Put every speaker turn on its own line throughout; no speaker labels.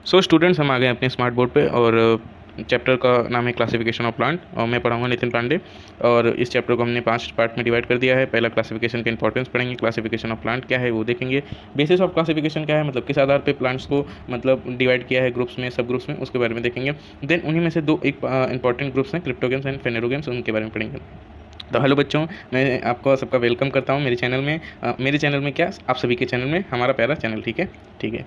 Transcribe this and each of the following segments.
So students, हम आ गए अपने स्मार्ट बोर्ड पे और चैप्टर का नाम है क्लासिफिकेशन ऑफ प्लांट और मैं पढ़ाऊंगा नितिन पांडे। और इस चैप्टर को हमने 5 पार्ट में डिवाइड कर दिया है। पहला क्लासिफिकेशन का इंपॉर्टेंस पढ़ेंगे, क्लासिफिकेशन ऑफ प्लांट क्या है वो देखेंगे, बेसिस ऑफ क्लासिफिकेशन क्या है, मतलब किस आधार पे प्लांट्स को मतलब डिवाइड किया है ग्रुप्स में, सब ग्रुप्स में, उसके बारे में देखेंगे। देन उन्हीं में से दो एक इंपॉर्टेंट ग्रुप्स हैं, क्रिप्टोगेम्स एंड फेनेरोगेम्स, उनके बारे में पढ़ेंगे। तो हेलो बच्चों, मैं आपको सबका वेलकम करता हूँ मेरे चैनल में। मेरे चैनल में क्या, आप सभी के चैनल में, हमारा प्यारा चैनल, ठीक है। ठीक है।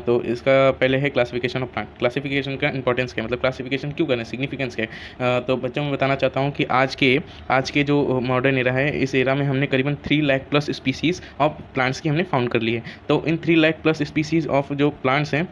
तो इसका पहले है क्लासिफिकेशन ऑफ प्लांट। क्लासिफिकेशन का इंपॉर्टेंस क्या है, मतलब क्लासिफिकेशन क्यों करना है, सिग्निफिकेंस क्या है। तो बच्चों मैं बताना चाहता हूँ कि आज के जो मॉडर्न एरा है, इस एरा में हमने करीबन 3 lakh plus species of plants की हमने फाउंड कर ली है। तो इन 3 लाख प्लस स्पीसीज़ ऑफ जो प्लांट्स हैं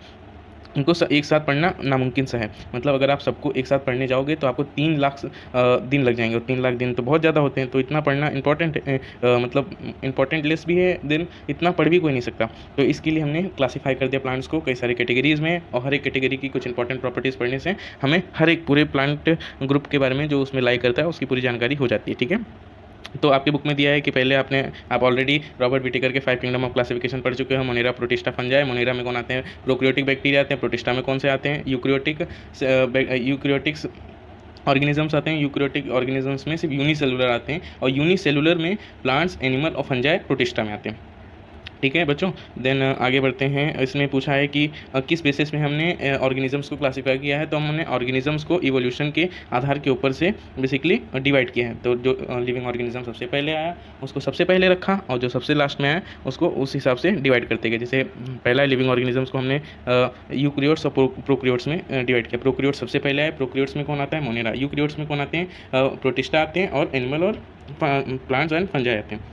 उनको एक साथ पढ़ना नामुमकिन सा है। मतलब अगर आप सबको एक साथ पढ़ने जाओगे तो आपको 3 लाख दिन लग जाएंगे, और 3 लाख दिन तो बहुत ज़्यादा होते हैं। तो इतना पढ़ना इंपॉर्टेंट है, मतलब इंपॉर्टेंट लिस्ट भी है, देन इतना पढ़ भी कोई नहीं सकता। तो इसके लिए हमने क्लासीफाई कर दिया प्लांट्स को कई सारी कैटेगरीज़ में, और हर एक कैटेगरी की कुछ इंपॉर्टेंट प्रॉपर्टीज़ पढ़ने से हमें हर एक पूरे प्लांट ग्रुप के बारे में जो उसमें लाई करता है उसकी पूरी जानकारी हो जाती है, ठीक है। तो आपकी बुक में दिया है कि पहले आप ऑलरेडी रॉबर्ट विटेकर के 5 किंगडम ऑफ क्लासिफिकेशन पढ़ चुके हो। Monera, protista, fungi. मोनेरा में कौन आते हैं, प्रोक्रियोटिक बैक्टीरिया आते हैं। प्रोटिस्टा में कौन से आते हैं, यूक्रियोटिक्स ऑर्गेनिजम्स आते हैं। यूक्रियोटिक ऑर्गेनिजम्स में सिर्फ यूनिसेलुलर आते हैं, और यूनिसेलुलर में प्लांट्स, एनिमल और फंजाई प्रोटिस्टा में आते हैं, ठीक है बच्चों। देन आगे बढ़ते हैं। इसमें पूछा है कि किस बेसिस में हमने ऑर्गेनिजम्स को क्लासीफाई किया है। तो हमने ऑर्गेनिजम्स को इवोल्यूशन के आधार के ऊपर से बेसिकली डिवाइड किया है। तो जो लिविंग ऑर्गेनिज्म सबसे पहले आया उसको सबसे पहले रखा, और जो सबसे लास्ट में आया उसको उस हिसाब से डिवाइड करते गए। जैसे पहला लिविंग ऑर्गेनिजम्स को हमने यूक्रियोट्स और प्रोक्रियोट्स में डिवाइड किया। प्रोक्रियोट्स सबसे पहले आए। प्रोक्रियोट्स में कौन आता है, मोनेरा। यूक्रियोट्स में कौन आते हैं, प्रोटिस्टा आते हैं, और एनिमल और प्लांट्स एंड फंजाई आते हैं।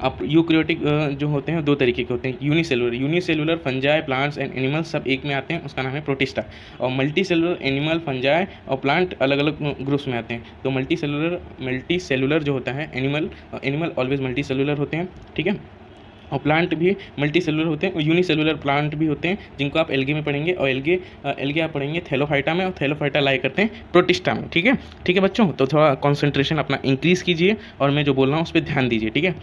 अब यूक्रियोटिक जो होते हैं 2 तरीके के होते हैं, unicellular fungi, plants and animal सब एक में आते हैं, उसका नाम है प्रोटिस्टा। और मल्टी सेलुलर एनिमल, फंजाई और प्लांट अलग अलग ग्रुप्स में आते हैं। तो मल्टी सेलुलर जो होता है, एनिमल ऑलवेज मल्टी सेलुलर होते हैं, ठीक है। और प्लांट भी मल्टी सेलुलर होते हैं, और यूनिसेलुलर प्लांट भी होते हैं जिनको आप एल्गे में पढ़ेंगे, और एल्गे आप पढ़ेंगे थैलोफाइटा में, और थैलोफाइटा लाई करते हैं प्रोटिस्टा में, ठीक है। ठीक है बच्चों, तो थोड़ा कॉन्सेंट्रेशन अपना इंक्रीज़ कीजिए और मैं जो बोल रहा हूँ उस पर ध्यान दीजिए, ठीक है।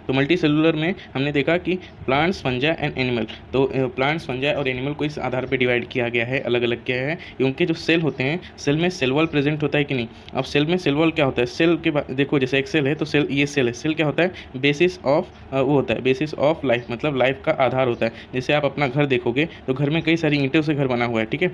तो मल्टी सेलुलर में हमने देखा कि प्लांट्स, फंजाई एंड एनिमल, तो प्लांट्स, फंजाई और एनिमल को इस आधार पे डिवाइड किया गया है, अलग अलग किया है। उनके जो सेल होते हैं, सेल में सेल वॉल प्रेजेंट होता है कि नहीं। अब सेल में सेल वॉल क्या होता है, सेल के बाद देखो, जैसे एक सेल है तो सेल, ये सेल है, सेल क्या होता है, बेसिस ऑफ वो होता है, बेसिस ऑफ लाइफ, मतलब लाइफ का आधार होता है। जैसे आप अपना घर देखोगे तो घर में कई सारी ईंटों से घर बना हुआ है, ठीक है,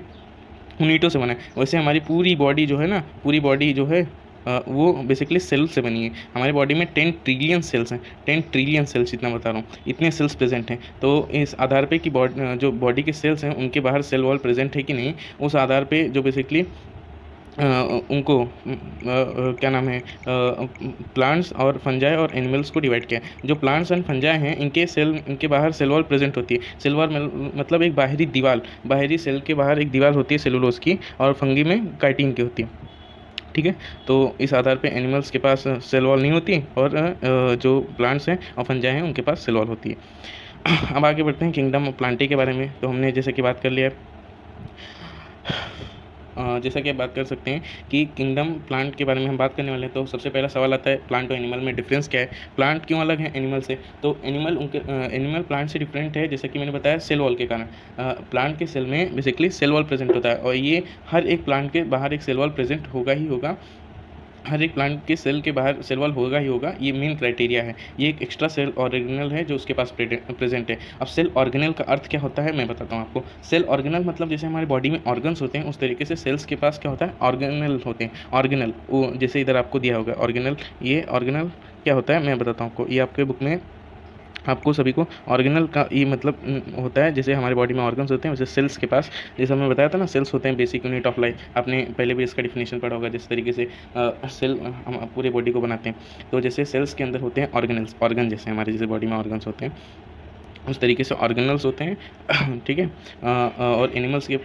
उन ईंटों से बना है। वैसे हमारी पूरी बॉडी जो है ना, पूरी बॉडी जो है वो बेसिकली सेल से बनी है। हमारी बॉडी में 10 ट्रिलियन सेल्स हैं, 10 ट्रिलियन सेल्स, इतना बता रहा हूँ, इतने सेल्स प्रेजेंट हैं। तो इस आधार पे कि जो बॉडी के सेल्स हैं उनके बाहर सेल वॉल प्रेजेंट है कि नहीं, उस आधार पे जो बेसिकली उनको क्या नाम है, प्लांट्स और फंजाई और एनिमल्स को डिवाइड किया है। जो प्लांट्स एंड फंजाई हैं इनके बाहर सेल वॉल प्रेजेंट होती है। सेल वॉल मतलब एक बाहरी दीवार, बाहरी सेल के बाहर एक दीवार होती है सेलुलोज की, और फंगी में काइटिन की होती है, ठीक है। तो इस आधार पे एनिमल्स के पास सेल वॉल नहीं होती, और जो प्लांट्स हैं और फंजाई हैं उनके पास सेल वॉल होती है। अब आगे बढ़ते हैं किंगडम ऑफ प्लांटी के बारे में। तो हमने जैसे कि बात कर लिया, जैसा कि आप बात कर सकते हैं कि किंगडम प्लांट के बारे में हम बात करने वाले हैं। तो सबसे पहला सवाल आता है, प्लांट और एनिमल में डिफरेंस क्या है, प्लांट क्यों अलग है एनिमल से। तो एनिमल प्लांट से डिफरेंट है, जैसा कि मैंने बताया, सेल वॉल के कारण। प्लांट के सेल में बेसिकली सेल वॉल प्रेजेंट होता है, और ये हर एक प्लांट के बाहर एक सेल वॉल प्रेजेंट होगा ही होगा, हर एक प्लांट के सेल के बाहर सेल वॉल होगा ही होगा, ये मेन क्राइटेरिया है। ये एक एक्स्ट्रा सेल ऑर्गेनल है जो उसके पास प्रेजेंट है। अब सेल ऑर्गेनल का अर्थ क्या होता है मैं बताता हूँ आपको। सेल ऑर्गेनल मतलब जैसे हमारी बॉडी में ऑर्गन्स होते हैं, उस तरीके से सेल्स के पास क्या होता है, ऑर्गेनल होते हैं। ऑर्गेनल वो जैसे इधर आपको दिया होगा ऑर्गेनल, ये ऑर्गेनल क्या होता है मैं बताता हूँ आपको। ये आपके बुक में आपको सभी को ऑर्गेनल का ये मतलब होता है, जैसे हमारे बॉडी में ऑर्गन्स होते हैं वैसे सेल्स के पास, जैसे हमने बताया था ना, सेल्स होते हैं बेसिक यूनिट ऑफ लाइफ। आपने पहले भी इसका डिफिनेशन पढ़ा होगा, जिस तरीके से सेल हम पूरे बॉडी को बनाते हैं। तो जैसे सेल्स के अंदर होते हैं ऑर्गेनल्स, ऑर्गन जैसे हमारे जैसे बॉडी में ऑर्गन्स होते हैं उस तरीके से ऑर्गेनल्स होते हैं, ठीक है। और एनिमल्स के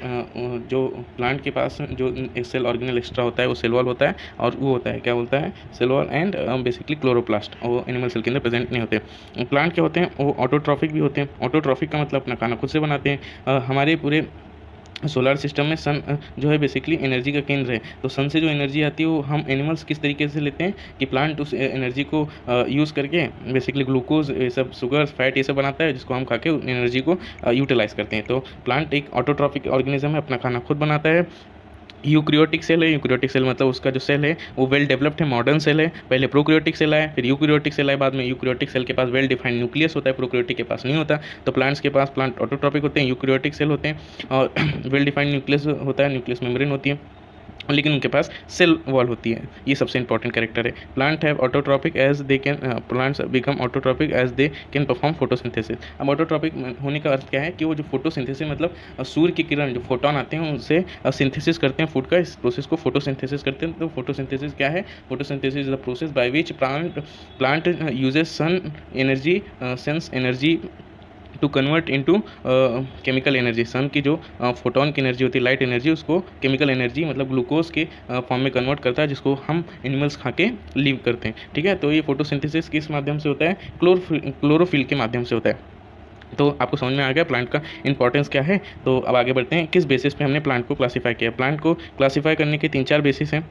जो प्लांट के पास जो एक सेल ऑर्गेनल एक्स्ट्रा होता है वो सेल वॉल होता है, और वो होता है क्या बोलता है, cell wall and basically chloroplast, वो एनिमल सेल के अंदर प्रेजेंट नहीं होते। प्लांट क्या होते हैं, वो ऑटोट्रॉफिक भी होते हैं। ऑटोट्रॉफिक का मतलब अपना खाना खुद से बनाते हैं। हमारे पूरे सोलर सिस्टम में सन जो है बेसिकली एनर्जी का केंद्र है। तो सन से जो एनर्जी आती है वो हम एनिमल्स किस तरीके से लेते हैं कि प्लांट उस एनर्जी को यूज़ करके बेसिकली ग्लूकोज, ये सब शुगर, फैट, ये सब बनाता है, जिसको हम खा के एनर्जी को यूटिलाइज करते हैं। तो प्लांट एक ऑटोट्रॉफिक ऑर्गेनिज्म है, अपना खाना खुद बनाता है। यूक्रियोटिक सेल है, यूक्रियोटिक सेल मतलब उसका जो सेल है वो वेल डेवलप्ड है, मॉडर्न सेल है। पहले प्रोक्रियोटिक सेल आया, फिर यूक्रियोटिक सेल आया बाद में। यूक्रियोटिक सेल के पास वेल डिफाइंड न्यूक्लियस होता है, प्रोक्रियोटिक के पास नहीं होता। तो प्लांट्स के पास, प्लांट ऑटोट्रॉपिक होते हैं, यूक्रियोटिक सेल होते हैं और वेल डिफाइंड न्यूक्लियस होता है, न्यूक्लियस मेम्ब्रेन होती है, लेकिन उनके पास सेल वॉल होती है। ये सबसे इंपॉर्टेंट कैरेक्टर है। Plant have autotrophic as they can plants become autotrophic as they can perform photosynthesis. अब ऑटोट्रॉपिक होने का अर्थ क्या है कि वो जो फोटोसिंथेसिस मतलब सूर्य की किरण, जो फोटोन आते हैं उनसे सिंथेसिस करते हैं फूड का, इस प्रोसेस को फोटोसिंथेसिस करते हैं। तो फोटोसिंथेसिस क्या है? Photosynthesis is the process by which plant uses sun energy, sense energy to convert into chemical energy. Sun की जो फोटोन की एनर्जी होती है, लाइट एनर्जी, उसको केमिकल एनर्जी मतलब ग्लूकोज के फॉर्म में कन्वर्ट करता है, जिसको हम एनिमल्स खा के लीव करते हैं। ठीक है, तो ये फोटोसिंथेसिस किस माध्यम से होता है? क्लोरोफिल के माध्यम से होता है। तो आपको समझ में आ गया प्लांट का इंपॉर्टेंस क्या है। तो अब आगे बढ़ते हैं, किस बेसिस पे हमने प्लांट को क्लासीफाई किया। प्लांट को क्लासीफाई करने के 3-4 बेसिस हैं।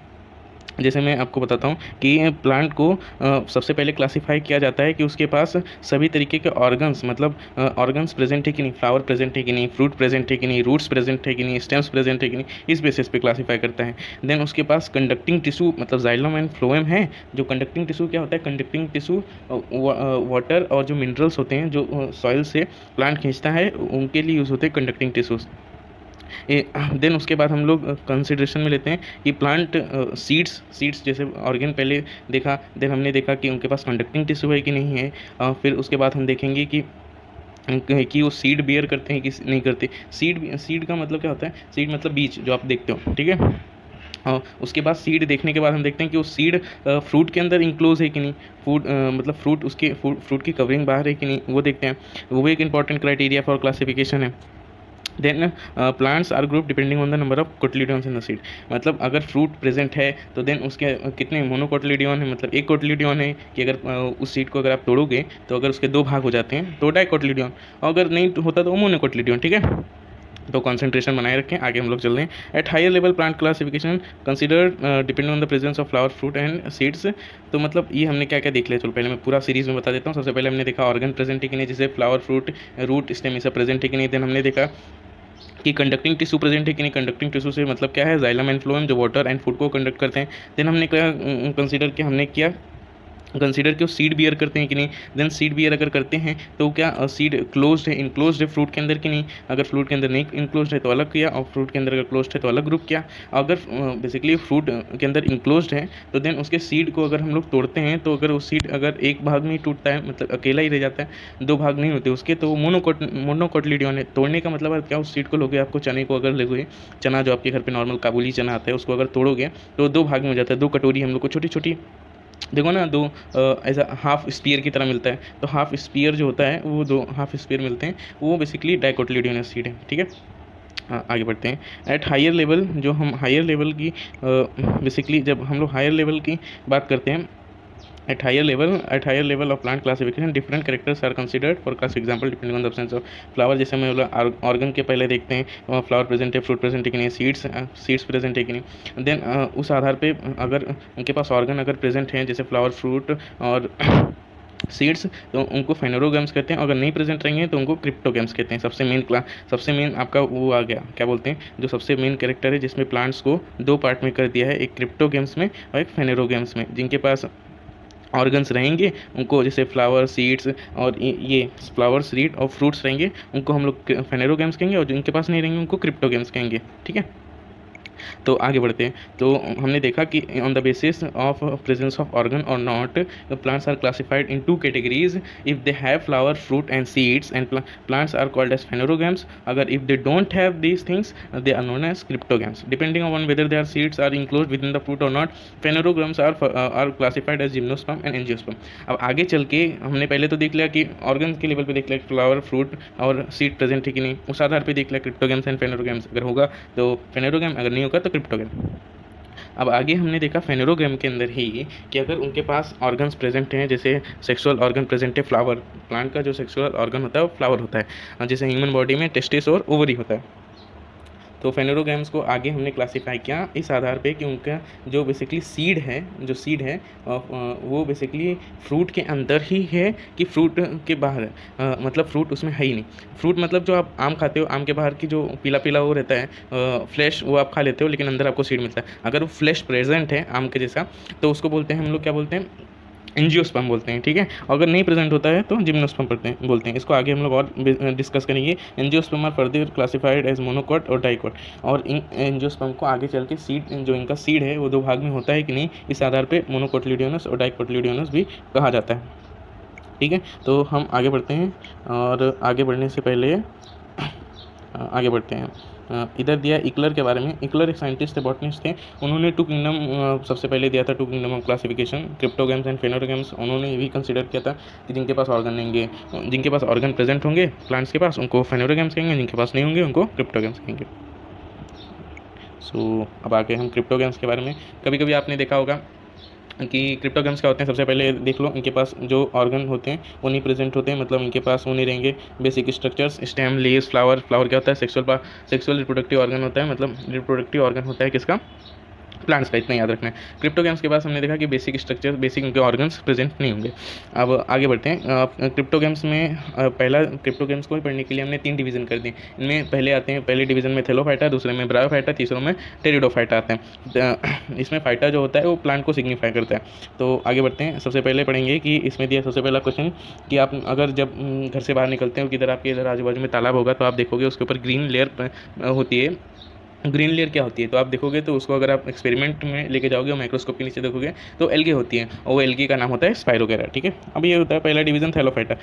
जैसे मैं आपको बताता हूँ कि प्लांट को सबसे पहले क्लासिफाई किया जाता है कि उसके पास सभी तरीके के ऑर्गन्स, मतलब ऑर्गन्स प्रेजेंट है कि नहीं, फ्लावर प्रेजेंट है कि नहीं, फ्रूट प्रेजेंट है कि नहीं, रूट्स प्रेजेंट है कि नहीं, स्टेम्स प्रेजेंट है कि नहीं, इस बेसिस पे क्लासिफाई करता है। देन उसके पास कंडक्टिंग टिश्यू मतलब जाइलम एंड फ्लोएम है। जो कंडक्टिंग टिश्यू क्या होता है? कंडक्टिंग टिश्यू वाटर और जो मिनरल्स होते हैं जो सॉइल से प्लांट खींचता है, उनके लिए यूज़ होते हैं कंडक्टिंग टिश्यूज़। देन उसके बाद हम लोग कंसिडरेशन में लेते हैं कि प्लांट सीड्स जैसे ऑर्गेन पहले देखा, देन हमने देखा कि उनके पास कंडक्टिंग टिश्यू है कि नहीं है। फिर उसके बाद हम देखेंगे कि वो सीड बियर करते हैं कि नहीं करते। सीड का मतलब क्या होता है? सीड मतलब बीज, जो आप देखते हो। ठीक है, और उसके बाद सीड देखने के बाद हम देखते हैं कि वो सीड फ्रूट के अंदर इंक्लोज है कि नहीं, मतलब फ्रूट उसके फ्रूट की कवरिंग बाहर है कि नहीं, वो देखते हैं। वो भी एक इंपॉर्टेंट क्राइटेरिया फॉर क्लासिफिकेशन है। Then plants are group depending on the number of cotyledons in the seed. मतलब अगर फ्रूट प्रेजेंट है तो देन उसके कितने मोनोकोटिलिडॉन है, मतलब एक कोटिलिडॉन है कि अगर उस सीड को अगर आप तोड़ोगे तो अगर उसके 2 भाग हो जाते हैं तो डाइकोटिलिडॉन, और अगर नहीं होता तो मोनोकोटिलिडॉन। ठीक है, तो कंसंट्रेशन बनाए रखें। आगे हम लोग चल रहे हैं। At higher level plant classification consider depending on the presence of flower, fruit and seeds. तो मतलब ये हमने क्या क्या देख लिया, चलो पहले मैं पूरा सीरीज में बता देता हूँ। सबसे पहले हमने देखा ऑर्गन प्रेजेंट है कि नहीं, जैसे फ्लावर, फ्रूट, रूट, स्टेम, ये सब प्रेजेंट है कि नहीं। देन हमने देखा कि कंडक्टिंग टिश्यू प्रेजेंट है कि नहीं। कंडक्टिंग टिश्यू से मतलब क्या है? जाइलम एंड फ्लोएम, जो वाटर एंड फूड को कंडक्ट करते हैं। देन हमने क्या कंसीडर कि वो सीड बियर करते हैं कि नहीं। देन सीड बियर अगर करते हैं तो क्या सीड क्लोज्ड है, इनक्लोज्ड है फ्रूट के अंदर कि नहीं। अगर फ्रूट के अंदर नहीं इनक्लोज्ड है तो अलग किया, और फ्रूट के अंदर अगर क्लोज्ड है तो अलग ग्रुप किया। अगर बेसिकली फ्रूट के अंदर इंक्लोज्ड है तो देन उसके सीड को अगर हम लोग तोड़ते हैं तो अगर वो सीड अगर एक भाग में ही टूटता है, मतलब अकेला ही रह जाता है, 2 भाग नहीं होते उसके, तो वो मोनोकोटिलिडॉन है। तोड़ने का मतलब क्या? उस सीड को लोगे, आपको चने को अगर लोगे, चना जो आपके घर पे नॉर्मल काबुली चना आता है, उसको अगर तोड़ोगे तो 2 भाग में हो जाता है। 2 कटोरी हम लोग को छोटी छोटी, देखो ना, 2 ऐसा हाफ स्पीयर की तरह मिलता है। तो हाफ स्पीयर जो होता है वो 2 हाफ स्पीयर मिलते हैं, वो बेसिकली डाइकोटिलिडोनस सीड है। ठीक है, आगे बढ़ते हैं। एट हायर लेवल, जो हम हायर लेवल की बेसिकली जब हम लोग हायर लेवल की बात करते हैं, at higher level of plant classification different characters are considered for class example depending on the absence of flower। जैसे मैं बोला ऑर्गन के पहले देखते हैं फ्लावर प्रेजेंट है, फ्रूट प्रेजेंट है कि नहीं, सीड्स प्रेजेंट है कि नहीं। देन उस आधार पे अगर उनके पास ऑर्गन अगर प्रेजेंट हैं, जैसे फ्लावर, फ्रूट और सीड्स, तो उनको फेनोरोगैम्स कहते हैं। अगर नहीं प्रेजेंट रहेंगे तो उनको क्रिप्टोगैम्स कहते हैं। सबसे मेन आपका वो आ गया, क्या बोलते हैं, जो सबसे मेन कैरेक्टर है जिसमें प्लांट्स को 2 पार्ट में कर दिया है, एक क्रिप्टोगैम्स में और एक फेनोरोगैम्स में। जिनके पास ऑर्गन्स रहेंगे उनको, जैसे फ्लावर, सीड्स और ये फ्लावर, सीड और फ्रूट्स रहेंगे, उनको हम लोग फेनेरोगैम्स कहेंगे, और जिनके पास नहीं रहेंगे उनको क्रिप्टोगैम्स कहेंगे। ठीक है, तो आगे बढ़ते हैं। तो हमने देखा कि on the basis of presence of organ और not, plants are classified in 2 categories. If they have flower, fruit and seeds and plants are called as phanerogams. अगर if they don't have these things they are known as cryptogams. Depending on whether their seeds are enclose within the fruit और not, phanerogams are classified as gymnosperm and angiosperm. अब आगे चल के हमने पहले तो देख लिया कि ऑर्गन के लेवल पे देख लिया फ्लावर, फ्रूट और सीड प्रेजेंट है कि नहीं, उस आधार पे देख लिया क्रिप्टोगैम्स एंड फेनोरोगैम्स। अगर होगा तो फेनोरोगैम, अगर नहीं होगा तो क्रिप्टोगैम। अब आगे हमने देखा फेनोरोगैम के अंदर ही कि अगर उनके पास ऑर्गन्स प्रेजेंट हैं, जैसे सेक्सुअल ऑर्गन प्रेजेंट है, फ्लावर, प्लांट का जो सेक्सुअल ऑर्गन होता है वो फ्लावर होता है, जैसे ह्यूमन बॉडी में टेस्टिस और ओवरी होता है। तो फेनोरोगैम्स को आगे हमने क्लासीफाई किया इस आधार पे कि उनका जो बेसिकली सीड है वो बेसिकली फ्रूट के अंदर ही है कि फ्रूट के बाहर है, मतलब फ्रूट उसमें है ही नहीं। फ्रूट मतलब जो आप आम खाते हो, आम के बाहर की जो पीला पीला वो रहता है फ्लैश, वो आप खा लेते हो, लेकिन अंदर आपको सीड मिलता है। अगर वो फ्लैश प्रेजेंट है आम के जैसा तो उसको बोलते हैं हम लोग, क्या बोलते हैं, एंजियोस्पर्म बोलते हैं, ठीक है। अगर नहीं प्रेजेंट होता है तो जिम्नोस्पर्म बोलते हैं। इसको आगे हम लोग और डिस्कस करेंगे। Angiosperm are further classified as monocot और डाइकॉट, और इन एंजियोस्पर्म को आगे चल के सीड, जो इनका सीड है वो दो भाग में होता है कि नहीं, इस आधार पे मोनोकोटिलिडोनस और डाइकोटिलिडोनस भी कहा जाता है, ठीक है। तो हम आगे बढ़ते हैं, और आगे बढ़ने से पहले आगे बढ़ते हैं। इधर दिया इकलर के बारे में। इकलर एक साइंटिस्ट थे, बॉटनिस्ट थे। उन्होंने टू किंगडम सबसे पहले दिया था, two kingdom of classification, cryptogams and phanerogams. उन्होंने ये भी कंसिडर किया था कि जिनके पास ऑर्गन होंगे, जिनके पास ऑर्गन प्रेजेंट होंगे प्लांट्स के पास, उनको फेनोरोगैम्स कहेंगे, जिनके पास नहीं होंगे उनको क्रिप्टोगैम्स कहेंगे। सो अब आगे हम क्रिप्टोगैम्स के बारे में। कभी कभी आपने देखा होगा कि क्रिप्टोगैम्स क्या होते हैं। सबसे पहले देख लो, इनके पास जो ऑर्गन होते हैं वो नहीं प्रेजेंट होते हैं, मतलब इनके पास वो नहीं रहेंगे basic structures, stem, leaves, flower क्या होता है, सेक्सुअल रिप्रोडक्टिव ऑर्गन होता है, मतलब रिप्रोडक्टिव ऑर्गन होता है किसका, प्लांट्स का, इतना याद रखना है। क्रिप्टोगैम्स के पास हमने देखा कि बेसिक स्ट्रक्चर, बेसिक उनके ऑर्गन्स प्रेजेंट नहीं होंगे। अब आगे बढ़ते हैं। क्रिप्टोगैम्स में पहला, क्रिप्टोगैम्स को पढ़ने के लिए हमने 3 डिवीजन कर दिए। इनमें पहले आते हैं, पहले डिवीजन में थैलोफाइटा, दूसरे में ब्रायोफाइटा, तीसरे में टेरिडोफाइटा आते हैं। इसमें फाइटा जो होता है वो प्लांट को सिग्निफाई करता है। तो आगे बढ़ते हैं। सबसे पहले पढ़ेंगे कि इसमें दिया सबसे पहला क्वेश्चन कि आप अगर जब घर से बाहर निकलते हो, किधर आपके इधर आजू बाजू में तालाब होगा, तो आप देखोगे उसके ऊपर ग्रीन लेयर होती है। ग्रीन लेयर क्या होती है, तो आप देखोगे तो उसको अगर आप एक्सपेरिमेंट में लेके जाओगे और माइक्रोस्कोप के नीचे देखोगे तो एल्गे होती है, और वो एल्गे का नाम होता है स्पाइरोगेरा, ठीक है। अब ये होता है पहला डिवीजन थैलोफाइटा।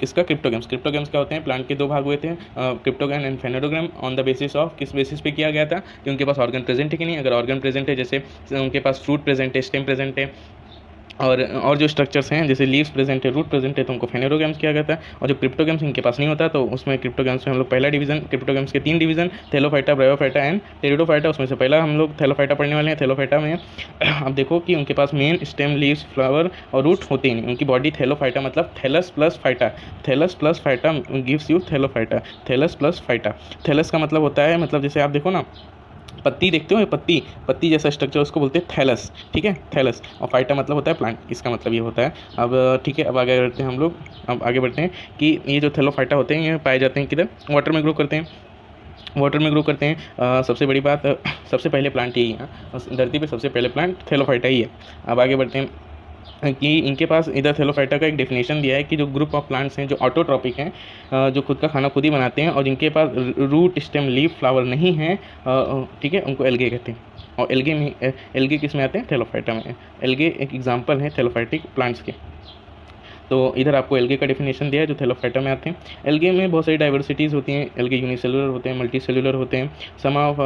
किसका, क्रिप्टोगैम्स। क्रिप्टोगैम्स क्या होते हैं, प्लांट के 2 भाग हुए थे, cryptogam and phanerogam, on the basis of, किस बेसिस पे किया गया था कि उनके पास ऑर्गन प्रेजेंट है कि नहीं। अगर ऑर्गन प्रेजेंट है, जैसे उनके पास फ्रूट प्रेजेंट है, स्टेम प्रेजेंट है, और जो स्ट्रक्चर्स हैं जैसे लीव्स प्रेजेंट है, रूट प्रेजेंट है, तो उनको फेनोरोगैम्स किया जाता है। और जो क्रिप्टोगैम्स इनके पास नहीं होता, तो उसमें क्रिप्टोगैम्स में हम लोग पहला डिवीजन, क्रिप्टोगैम्स के 3 division, Thallophyta, bryophyta and pteridophyta, उसमें से पहला हम लोग थैलोफाइटा पढ़ने वाले हैं। थैलोफाइटा में अब देखो कि उनके पास मेन स्टेम, लीव्स, फ्लावर और रूट होते ही नहीं। उनकी बॉडी थैलोफाइटा, मतलब thallus plus phyta, thallus plus phyta gives you thallophyta, thallus plus phyta. Thallus का मतलब होता है, मतलब जैसे आप देखो ना, पत्ती देखते हो, पत्ती जैसा स्ट्रक्चर, उसको बोलते हैं थैलस, ठीक है, थैलस। और फाइटा मतलब होता है प्लांट, इसका मतलब ये होता है। अब ठीक है, अब आगे बढ़ते हैं हम लोग। अब आगे बढ़ते हैं कि ये जो थैलोफाइटा होते हैं ये पाए जाते हैं किधर, वाटर में ग्रो करते हैं, वाटर में ग्रो करते हैं। सबसे बड़ी बात, सबसे पहले प्लांट यही है, धरती पे सबसे पहले प्लांट थैलोफाइटा ही है। अब आगे बढ़ते हैं कि इनके पास इधर थैलोफाइटा का एक डेफिनेशन दिया है कि जो ग्रुप ऑफ प्लांट्स हैं जो ऑटोट्रॉपिक हैं, जो खुद का खाना खुद ही बनाते हैं, और जिनके पास रूट, स्टेम, लीफ, फ्लावर नहीं है, ठीक है, उनको एल्गे कहते हैं। और एल्गे में, एल्गे किस में आते हैं, थैलोफाइटा में। एल्गे एक एग्जांपल है थैलोफाइटिक प्लांट्स के। तो इधर आपको एल्गे का डेफिनेशन दिया है जो थैलोफाइटा में आते हैं। एल्गे में बहुत सारी डाइवर्सिटीज़ होती हैं। एल्गे यूनिसेलुलर होते हैं, मल्टी सेलुलर होते हैं, सम ऑफ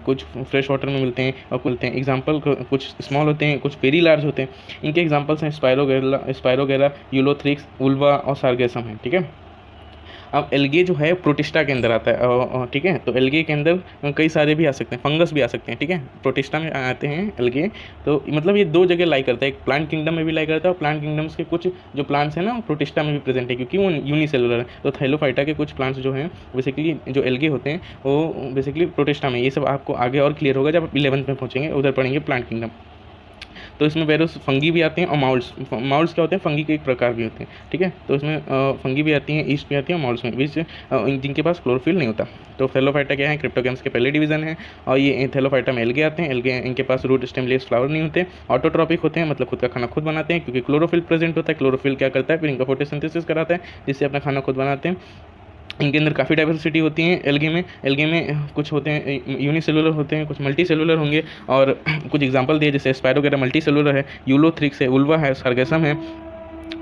कुछ फ्रेश वाटर में मिलते हैं और मिलते हैं। एग्जांपल, कुछ स्मॉल होते हैं, कुछ वेरी लार्ज होते हैं। इनके एग्जांपल्स हैं स्पाइरोगेरा, यूलोथ्रिक्स, वुल्वा और सार्गेसम है, ठीक है। अब एल्गे जो है प्रोटिस्टा के अंदर आता है, ठीक है। तो एल्गे के अंदर कई सारे भी आ सकते हैं, फंगस भी आ सकते हैं, ठीक है, प्रोटिस्टा में आते हैं एल्गे। तो मतलब ये 2 जगह लाई करता है, एक प्लांट किंगडम में भी लाई करता है, और प्लांट किंगडम्स के कुछ जो प्लांट्स हैं ना वो प्रोटिस्टा में भी प्रेजेंट है, क्योंकि वो यूनिसेलुलर है। तो थैलोफाइटा के कुछ प्लांट्स जो हैं बेसिकली, जो एल्गे होते हैं वो बेसिकली प्रोटिस्टा में। ये सब आपको आगे और क्लियर होगा जब आप 11th में पहुँचेंगे, उधर पढ़ेंगे प्लांट किंगडम। तो इसमें वेरोस फंगी भी आते हैं, और माउल्स क्या होते हैं, फंगी के एक प्रकार भी होते हैं, ठीक है। तो इसमें फंगी भी आती हैं, ईस्ट भी आती है, और माउल्स में भी, जिनके पास क्लोरोफिल नहीं होता। तो थैलोफाइटा क्या है, क्रिप्टोगैम्स के पहले डिवीजन है, और ये थैलोफाइटा में एल्गे आते हैं। एल्गे इनके पास रूट, स्टेम, लीव्स, फ्लावर नहीं होते, ऑटोट्रॉपिक होते हैं, मतलब खुद का खाना खुद बनाते हैं, क्योंकि क्लोरोफिल प्रेजेंट होता है। क्लोरोफिल क्या करता है, फिर इनका फोटोसिंथेसिस कराता है, जिससे अपना खाना खुद बनाते हैं। इनके अंदर काफ़ी डाइवर्सिटी होती है एल्गे में कुछ होते हैं यूनिसेलुलर होते हैं, कुछ मल्टी सेलुलर होंगे, और कुछ एग्जांपल दिए जैसे स्पाइरोगेरा मल्टी सेलुलर है, यूलोथ्रिक्स है, उल्वा है, सार्गेसम है,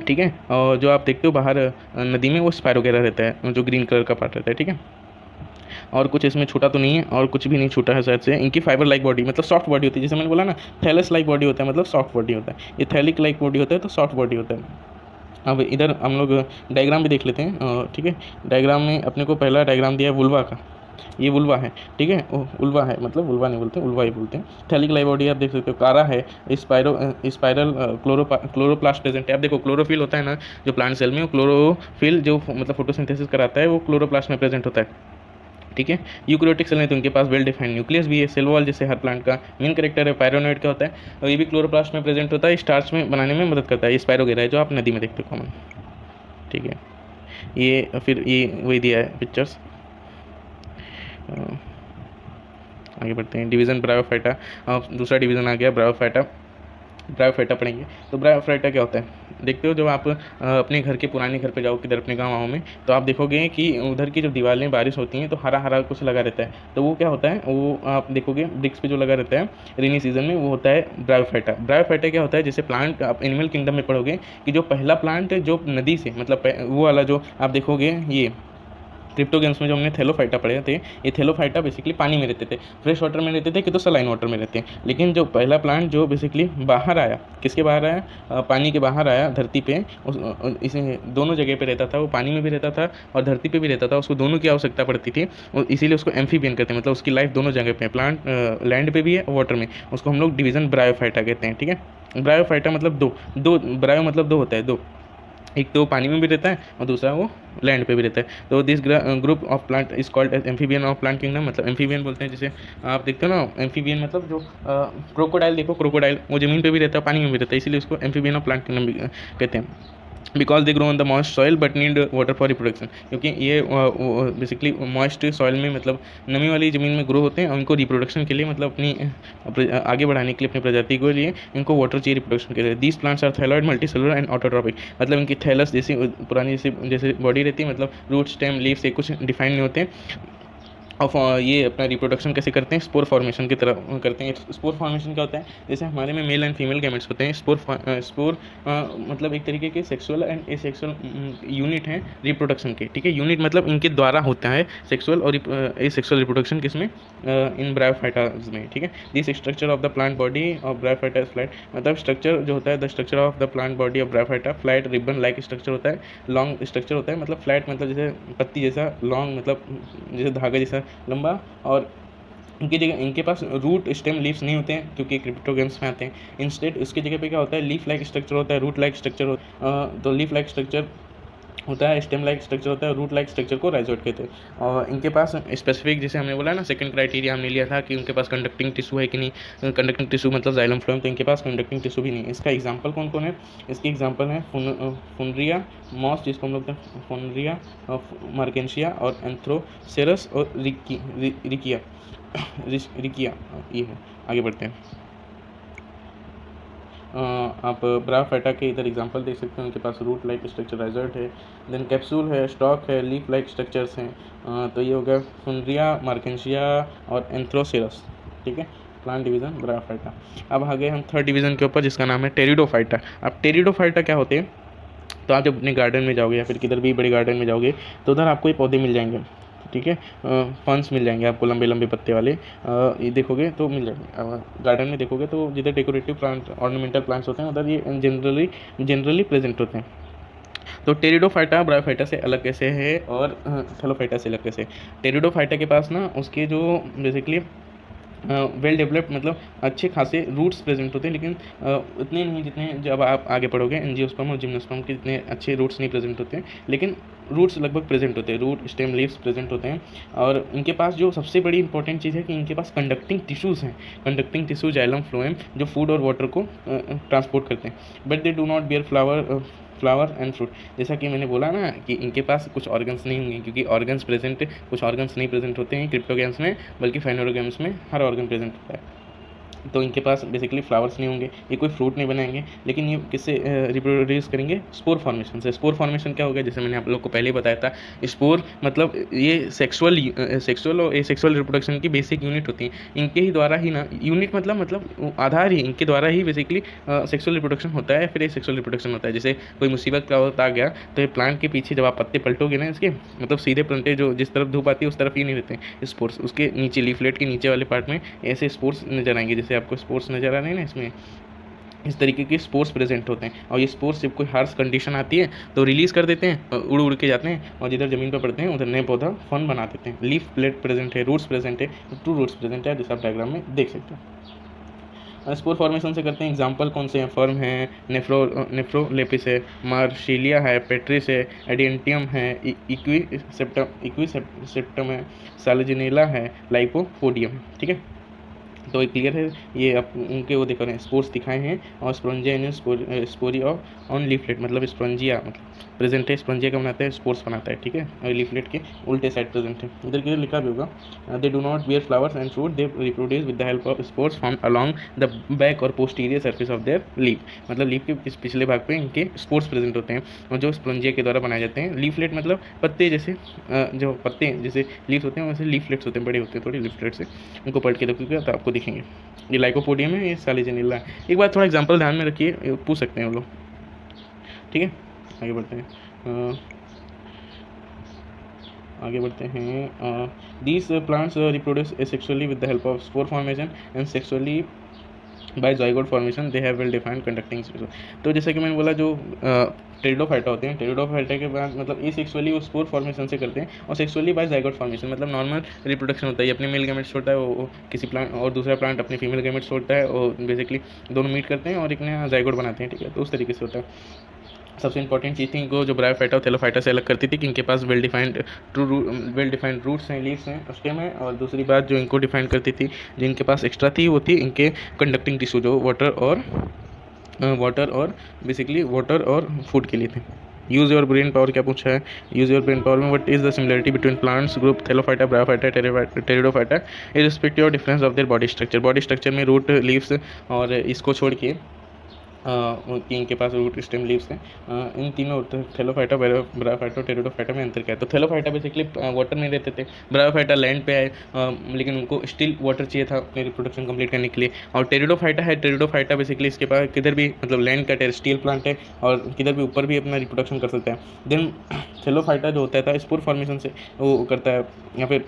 ठीक है। और जो आप देखते हो बाहर नदी में वो स्पाइरोगेरा रहता है, जो ग्रीन कलर का पार्ट रहता है, ठीक है। और कुछ इसमें छूटा तो नहीं है, और कुछ भी नहीं छूटा है शायद से। इनकी फाइबर लाइक बॉडी, मतलब सॉफ्ट बॉडी होती है, जैसे मैंने बोला ना, थैलस लाइक बॉडी होता है, मतलब सॉफ्ट बॉडी होता है। ये थैलिक लाइक बॉडी होता है, तो सॉफ्ट बॉडी होता है। अब इधर हम लोग डायग्राम भी देख लेते हैं, ठीक है। डायग्राम में अपने को पहला डायग्राम दिया है वुल्वा का, ये वुल्वा है, ठीक है। उल्वा है, मतलब वुल्वा नहीं बोलते, उल्वा ही बोलते हैं। थैलिक लाइक बॉडी आप देख सकते हो, कारा है, स्पाइरल क्लोरोप्लास्ट प्रेजेंट है। आप देखो क्लोरोफिल होता है ना जो प्लांट सेल में, वो क्लोरोफिल जो मतलब फोटोसिंथेसिस कराता है वो क्लोरोप्लास्ट में प्रेजेंट होता है, ठीक है। यूकैरियोटिक सेल है तो उनके पास वेल डिफाइंड न्यूक्लियस भी है। सेल वॉल जैसे हर प्लांट का मेन कैरेक्टर है पायरोनोइड का होता है, और ये भी क्लोरोप्लास्ट में प्रेजेंट होता है, स्टार्च में बनाने में मदद करता है। ये स्पायरोगेरा है जो आप नदी में देखते हो कॉमन, ठीक है। ये फिर ये वही दिया है पिक्चर्स। आगे बढ़ते हैं। डिवीज़न ब्रायोफाइटा, दूसरा डिवीज़न आ गया ब्रायोफाइटा। ब्रायोफाइटा पढ़ेंगे। तो ब्रायोफाइटा क्या होता है, देखते हो जब आप अपने घर के पुराने घर पे जाओ किधर अपने गाँव में, तो आप देखोगे कि उधर की जब दीवारें बारिश होती हैं तो हरा हरा कुछ लगा रहता है, तो वो क्या होता है, वो आप देखोगे ब्रिक्स पे जो लगा रहता है रेनी सीजन में, वो होता है ब्रायोफाइटा। ब्रायोफाइटा क्या होता है, जैसे प्लांट आप एनिमल किंगडम में पढ़ोगे कि जो पहला प्लांट जो नदी से मतलब वो वाला जो आप देखोगे, ये क्रिप्टोगेम्स में जो हमने थैलोफाइटा पढ़े थे, ये थैलोफाइटा बेसिकली पानी में रहते थे, फ्रेश वाटर में रहते थे कि तो सलाइन वाटर में रहते हैं। लेकिन जो पहला प्लांट जो बेसिकली बाहर आया, किसके बाहर आया, पानी के बाहर आया धरती पे, इसे दोनों जगह पे रहता था, वो पानी में भी रहता था और धरती पे भी रहता था, उसको दोनों की आवश्यकता पड़ती थी, और इसीलिए उसको एम्फीबियन कहते हैं, मतलब उसकी लाइफ दोनों जगह पे, प्लांट लैंड पे भी है वाटर में, उसको हम लोग डिवीज़न ब्रायोफाइटा कहते हैं, ठीक है। ब्रायोफाइटा मतलब दो दो, ब्रायो मतलब दो होता है, दो, एक तो पानी में भी रहता है और दूसरा वो लैंड पे भी रहता है। तो this group of plant is called as amphibian of plant kingdom, मतलब एम्फीबियन बोलते हैं जैसे आप देखते हो ना, एम्फीबियन मतलब जो क्रोकोडाइल, देखो क्रोकोडाइल वो ज़मीन पे भी रहता है पानी में भी रहता है, इसीलिए उसको एम्फीबियन ऑफ प्लांट किंगडम कहते हैं। Because they grow on the moist soil but need water for reproduction, क्योंकि ये बेसिकली मॉइस्ट सॉइल में मतलब नमी वाली ज़मीन में ग्रो होते हैं, और उनको रिप्रोडक्शन के लिए मतलब अपनी आगे बढ़ाने के लिए अपनी प्रजाति के लिए इनको वाटर चाहिए रिप्रोडक्शन के लिए। These plants are thalloid multicellular and autotrophic, मतलब इनकी थैलस जैसी पुरानी जैसे बॉडी रहती है, मतलब रूट स्टेम लीव्स ये कुछ डिफाइन नहीं होते हैं। और ये अपना रिप्रोडक्शन कैसे करते हैं, स्पोर फॉर्मेशन की तरह करते हैं। स्पोर फॉर्मेशन क्या होता है, जैसे हमारे में मेल एंड फीमेल गैमेट्स होते हैं, स्पोर मतलब एक तरीके के सेक्सुअल एंड एसेक्सुअल यूनिट हैं रिप्रोडक्शन के, ठीक है। यूनिट मतलब इनके द्वारा होता है सेक्सुअल और एसेक्सुअल रिप्रोडक्शन किसमें, इन ब्रायोफाइटास में, ठीक है। This structure of the plant body of bryophyta is flat, मतलब स्ट्रक्चर जो होता है, the structure of the plant body of bryophyta flat ribbon like structure होता है, लॉन्ग स्ट्रक्चर होता है, मतलब फ्लैट मतलब जैसे पत्ती जैसा, लॉन्ग मतलब जैसे धागा जैसा लंबा, और इनकी जगह इनके पास रूट स्टेम लीव्स नहीं होते हैं क्योंकि क्रिप्टोगेम्स में आते हैं। इंस्टेड इसकी जगह पे क्या होता है, लीफ लाइक स्ट्रक्चर होता है, रूट लाइक स्ट्रक्चर तो लीफ लाइक स्ट्रक्चर होता है, स्टेम लाइक स्ट्रक्चर होता है, रूट लाइक स्ट्रक्चर को राइजोइड कहते हैं। और इनके पास स्पेसिफिक, जैसे हमने बोला ना सेकंड क्राइटेरिया हमने लिया था कि उनके पास कंडक्टिंग टिश्यू है कि नहीं, कंडक्टिंग टिश्यू मतलब जाइलम फ्लोएम, तो इनके पास कंडक्टिंग टिश्यू भी नहीं है। इसका एग्जांपल कौन कौन है, इसकी एग्जांपल है फुनरिया मॉस, जिसको हम लोग फुनरिया, मार्केंशिया और एंथ्रोसेरस और रिकिया, ये है। आगे बढ़ते हैं। आप ब्रायोफाइटा के इधर एग्जांपल देख सकते हैं, उनके पास रूट लाइक स्ट्रक्चर राइजोइड है, देन कैप्सूल है, स्टॉक है, लीफ लाइक स्ट्रक्चर्स हैं। तो ये हो गया फुनरिया, मार्केंशिया और एंथ्रोसेरस, ठीक है, प्लांट डिवीज़न ब्रायोफाइटा। अब आगे हम थर्ड डिवीज़न के ऊपर, जिसका नाम है टेरिडोफाइटा। अब टेरिडोफाइटा क्या होते हैं, तो आप जब अपने गार्डन में जाओगे या फिर किधर भी बड़े गार्डन में जाओगे तो उधर आपको ये पौधे मिल जाएंगे, ठीक है, फंस मिल जाएंगे आपको लंबे लंबे पत्ते वाले, ये देखोगे तो मिल जाएंगे। गार्डन में देखोगे तो जिधर डेकोरेटिव प्लांट ऑर्नामेंटल प्लांट्स होते हैं उधर ये जनरली प्रेजेंट होते हैं। तो टेरिडोफाइटा ब्रायोफाइटा से अलग कैसे है और थैलोफाइटा से अलग कैसे है। टेरिडोफाइटा के पास ना उसके जो बेसिकली वेल डेवलप्ड मतलब अच्छे खासे रूट्स प्रेजेंट होते हैं, लेकिन उतने नहीं जितने जब आप आगे पढ़ोगे एंजियोस्पर्म और जिम्नोस्पर्म के इतने अच्छे रूट्स नहीं प्रेजेंट होते हैं, लेकिन रूट्स लगभग प्रेजेंट होते हैं, रूट स्टेम लीव्स प्रेजेंट होते हैं। और इनके पास जो सबसे बड़ी इंपॉर्टेंट चीज़ है कि इनके पास कंडक्टिंग टिश्यूज़ हैं, कंडक्टिंग टिश्यू जाइलम फ्लोएम, जो फूड और वाटर को ट्रांसपोर्ट करते हैं। But they do not beer flower and fruit, जैसा कि मैंने बोला ना कि इनके पास कुछ ऑर्गन्स नहीं होंगे, क्योंकि ऑर्गन्स प्रेजेंट, कुछ ऑर्गन्स नहीं प्रेजेंट होते हैं क्रिप्टोगेम्स में, बल्कि फाइनोरोगेम्स में हर ऑर्गन प्रेजेंट होता है। तो इनके पास बेसिकली फ्लावर्स नहीं होंगे, ये कोई फ्रूट नहीं बनाएंगे, लेकिन ये किससे रिप्रोड्यूस करेंगे, स्पोर फॉर्मेशन से। स्पोर फॉर्मेशन क्या होगा, जैसे मैंने आप लोग को पहले ही बताया था, स्पोर मतलब ये सेक्सुअल और एसेक्सुअल रिप्रोडक्शन की बेसिक यूनिट होती हैं, इनके ही द्वारा ही ना, यूनिट मतलब आधार ही, इनके द्वारा ही बेसिकली सेक्सुअल रिप्रोडक्शन होता है, फिर एसेक्सुअल रिप्रोडक्शन होता है। जैसे कोई मुसीबत का वक्त आ गया तो ये प्लांट के पीछे जब आप पत्ते पलटोगे ना इसके, मतलब सीधे पलटे जो जिस तरफ धूप आती है उस तरफ ही नहीं रहते हैं स्पोर्स, उसके नीचे लीफलेट के नीचे वाले पार्ट में ऐसे स्पोर्स नजर आएंगे, जैसे आपको स्पोर्ट्स नज़र आ रहे हैं ना, इसमें इस तरीके के स्पोर्ट्स प्रेजेंट होते हैं। और ये स्पोर्ट्स जब कोई हार्श कंडीशन आती है तो रिलीज़ कर देते हैं, उड़ उड़ के जाते हैं और जिधर ज़मीन पर पड़ते हैं उधर नए पौधा फन बना देते हैं। लीफ प्लेट प्रेजेंट है, रूट्स प्रेजेंट है, 2 रूट्स प्रेजेंट है, जैसे आप डायग्राम में देख सकते हैं। स्पोर फॉर्मेशन से करते हैं, एग्जाम्पल कौन से हैं, फर्म है, नेफ्रोलेपिस है, मार्शिलिया है, पेट्रिस है, एडियंटियम है, इक्विसेप्टम है, सालजिनेला है, लाइपोपोडियम। ठीक है, तो ये क्लियर है। ये आप उनके वो देखो रहे स्पोर्स दिखाए हैं, और स्पोंजिया इन स्पोरी ऑन लीफलेट, मतलब स्पॉन्जिया मतलब प्रेजेंट है, स्पॉन्जिया का बनाता है, स्पोर्स बनाता है। ठीक है, और लीफलेट के उल्टे साइड प्रेजेंट है। इधर किधर लिखा भी होगा, they do not bear flowers and fruit, they reproduce with the help of spores found along the back और posterior surface of their leaf, मतलब लीफ के पिछले भाग पे इनके स्पोर्स प्रेजेंट होते हैं, और जो स्पॉन्जिया के द्वारा बनाए जाते हैं। लीफलेट मतलब पत्ते जैसे, जो पत्ते जैसे लीफ होते हैं वैसे लीफलेट्स होते हैं, बड़े होते हैं थोड़ी लीफलेट से, उनको पलट के देखोगे तो आपको दिखेंगे। ये लाइकोपोडियम है, ये सालिजिनेला है। एक बार थोड़ा एग्जांपल ध्यान में रखिए, पूछ सकते हैं वो लोग। ठीक है, आगे बढ़ते हैं। These plants reproduce asexually with the help of spore formation and sexually by zygote formation, they have well defined conducting space. तो जैसे कि मैंने बोला, जो टेरिडोफाइटा होते हैं, टेरिडोफाइटा के बाद मतलब ये सेक्सुअली वो स्पोर फॉर्मेशन से करते हैं, और सेक्सुअली बाय ज़ाइगोट फॉर्मेशन मतलब नॉर्मल रिप्रोडक्शन होता है। ये अपने मेल गैमेट्स छोड़ता है, वो किसी प्लांट, और दूसरा प्लांट अपने फीमेल गैमेट्स छोड़ता है, और बेसिकली दोनों मीट करते हैं और एक नया ज़ाइगोट बनाते हैं। ठीक है, तो उस तरीके से होता है। सबसे इंपॉर्टेंट चीज़ थी इनको जो ब्रायोफाइटा और थैलोफाइटा से अलग करती थी कि इनके पास वेल डिफाइंड रूट्स हैं, लीव्स हैं, स्टेम है। और दूसरी बात जो इनको डिफाइन करती थी, जो इनके पास एक्स्ट्रा थी, वो थी इनके कंडक्टिंग टिश्यू, जो वाटर और बेसिकली वाटर और फूड के लिए थे। यूज़ योर ब्रेन पावर क्या पूछा है, यूज़ योर ब्रेन पावर में what is the similarity between plants group Thallophyta, bryophyta, pteridophyta irrespective of difference of their body structure. Body structure में रूट, लीव्स और इसको छोड़ के इनके पास रूट, स्टेम, लीव्स हैं। इन तीनों थैलोफाइटा, ब्रायोफाइटा, टेरिडोफाइटा में अंतर क्या है? तो थैलोफाइटा बेसिकली वाटर में रहते थे, ब्रायोफाइटा लैंड पे आए, लेकिन उनको स्टिल वाटर चाहिए था अपने रिप्रोडक्शन कंप्लीट करने के लिए। और टेरिडोफाइटा बेसिकली इसके पास किधर भी मतलब लैंड का टेरेस्ट्रियल प्लांट है, और किधर भी ऊपर भी अपना रिप्रोडक्शन कर सकता है। देन थैलोफाइटा जो होता है स्पोर फॉर्मेशन से वो करता है, या फिर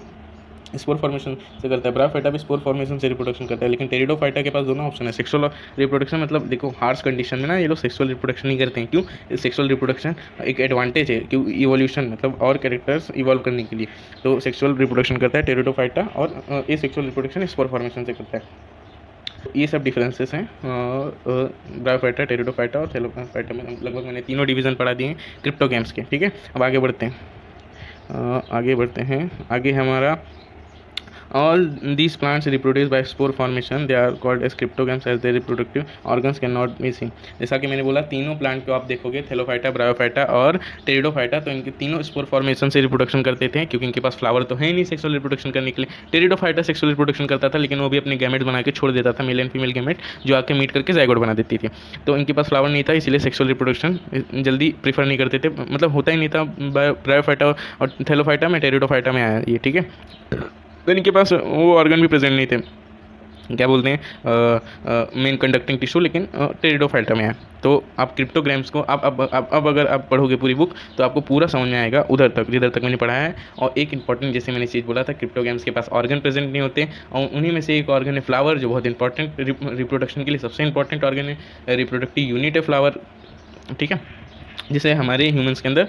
स्पोर फॉर्मेशन से करता है। ब्रायोफाइटा भी स्पोर फॉर्मेशन से रिप्रोडक्शन करता है, लेकिन टेरिडोफाइटा के पास दोनों ऑप्शन है। सेक्सुअल रिप्रोडक्शन मतलब देखो हार्श कंडीशन में ना ये लोग सेक्सुअल रिप्रोडक्शन नहीं करते हैं। क्यों? सेक्सुअल रिप्रोडक्शन एक एडवांटेज है, क्यों? इवोल्यूशन मतलब और कैरेक्टर्स इवॉल्व करने के लिए, तो सेक्सुअल रिप्रोडक्शन करता है टेरिडोफाइटा, और ये सेक्सुअल रिप्रोडक्शन स्पोर फॉर्मेशन से करता है। ये सब डिफरेंसेस हैं ब्रायोफाइटा, टेरिडोफाइटा और थैलोफाइटा में। लगभग मैंने तीनों डिवीज़न पढ़ा दिए हैं क्रिप्टोगैम्स के। ठीक है, अब आगे बढ़ते हैं। आगे हमारा all these plants reproduce by spore formation, they are called as cryptogams as their reproductive organs cannot be seen। जैसा कि मैंने बोला, तीनों प्लांट को आप देखोगे, थैलोफाइटा, ब्रायोफाइटा और टेरिडोफाइटा, तो इनके तीनों स्पोर फॉर्मेशन से रिप्रोडक्शन करते थे, क्योंकि इनके पास फ्लावर तो है ही नहीं सेक्सुअल रिप्रोडक्शन करने के लिए। टेरिडोफाइटा सेक्सुअल रिप्रोडक्शन करता था, लेकिन वो भी अपने गैमेट बना के छोड़ देता था, मेल एंड फीमेल गैमेट, जो आके मीट करके ज़ाइगोट बना देती थी। तो इनके पास फ्लावर नहीं था, इसलिए सेक्सुअल रिप्रोडक्शन जल्दी प्रीफर नहीं करते थे, मतलब होता ही नहीं था। ब्रायोफाइटा और थैलोफाइटा में, टेरिडोफाइटा में आया ये। ठीक है, तो इनके पास वो ऑर्गन भी प्रेजेंट नहीं थे, क्या बोलते हैं मेन कंडक्टिंग टिश्यू, लेकिन टेरिडोफाइटा में है। तो आप क्रिप्टोग्राम्स को अब अगर आप पढ़ोगे पूरी बुक, तो आपको पूरा समझ में आएगा उधर तक जिधर तक मैंने पढ़ा है। और एक इंपॉर्टेंट, जैसे मैंने चीज़ बोला था, क्रिप्टोग्राम्स के पास ऑर्गन प्रेजेंट नहीं होते, और उन्हीं में से एक ऑर्गन है फ्लावर, जो बहुत इंपॉर्टेंट रिप्रोडक्शन के लिए सबसे इंपॉर्टेंट ऑर्गन है, रिप्रोडक्टिव यूनिट है फ्लावर। ठीक है, जिसे हमारे ह्यूमंस के अंदर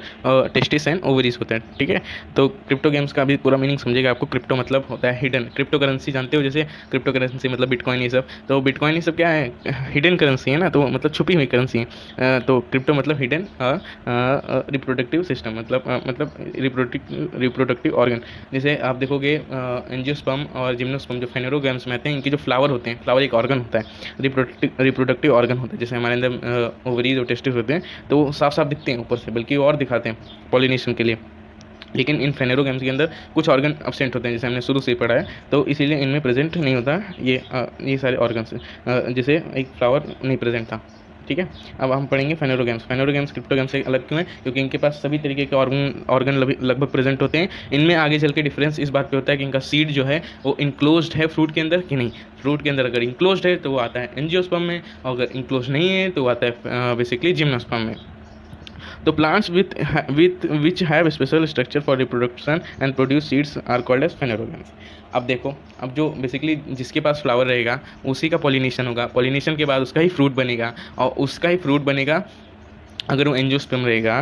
टेस्टिस एंड ओवरीज होता है। ठीक है, तो क्रिप्टोगेम्स का भी पूरा मीनिंग समझेगा आपको। क्रिप्टो मतलब होता है हिडन, क्रिप्टो करेंसी जानते हो, जैसे क्रिप्टो करेंसी मतलब बिटकॉइन, ये सब। तो बिटकॉइन ये सब क्या है? हिडन करेंसी है ना, तो मतलब छुपी हुई करेंसी है। तो क्रिप्टो मतलब हिडन रिप्रोडक्टिव सिस्टम, मतलब रिप्रोडक्टिव ऑर्गन। जैसे आप देखोगे एंजियोस्पर्म और जिम्नोस्पर्म जो फेनेरोगैम्स में आते हैं, इनके जो फ्लावर होते हैं, फ्लावर एक ऑर्गन होता है, रिप्रोडक्टिव ऑर्गन होता है। जैसे हमारे अंदर ओवरीज और टेस्टिस होते हैं, तो साफ साफ दिखते हैं ऊपर से, बल्कि और दिखाते हैं पॉलिनेशन के लिए। लेकिन इन फेनेरोगैम्स के अंदर कुछ ऑर्गन एब्सेंट होते हैं, जैसे हमने शुरू से पढ़ा है, तो इसीलिए इनमें प्रेजेंट नहीं होता ये सारे ऑर्गन्स, जैसे एक फ्लावर नहीं प्रेजेंट था। ठीक है, अब हम पढ़ेंगे फेनेरोगैम्स। क्रिप्टोगैम्स से अलग क्यों है? क्योंकि इनके पास सभी तरीके के ऑर्गन लगभग प्रेजेंट होते हैं। इनमें आगे चल के डिफरेंस इस बात पे होता है कि इनका सीड जो है वो इनक्लोज्ड है फ्रूट के अंदर कि नहीं। फ्रूट के अंदर अगर इनक्लोज्ड है तो वो आता है एंजियोस्पर्म में, और अगर इनक्लोज नहीं है तो वो आता है बेसिकली जिम्नोस्पर्म में। तो plants which have special structure for reproduction and produce seeds are called as phanerogams। अब देखो, अब जो बेसिकली जिसके पास फ्लावर रहेगा उसी का पॉलिनेशन होगा, पॉलिनेशन के बाद उसका ही फ्रूट बनेगा, और उसका ही फ्रूट बनेगा अगर वो एंजियोस्पर्म रहेगा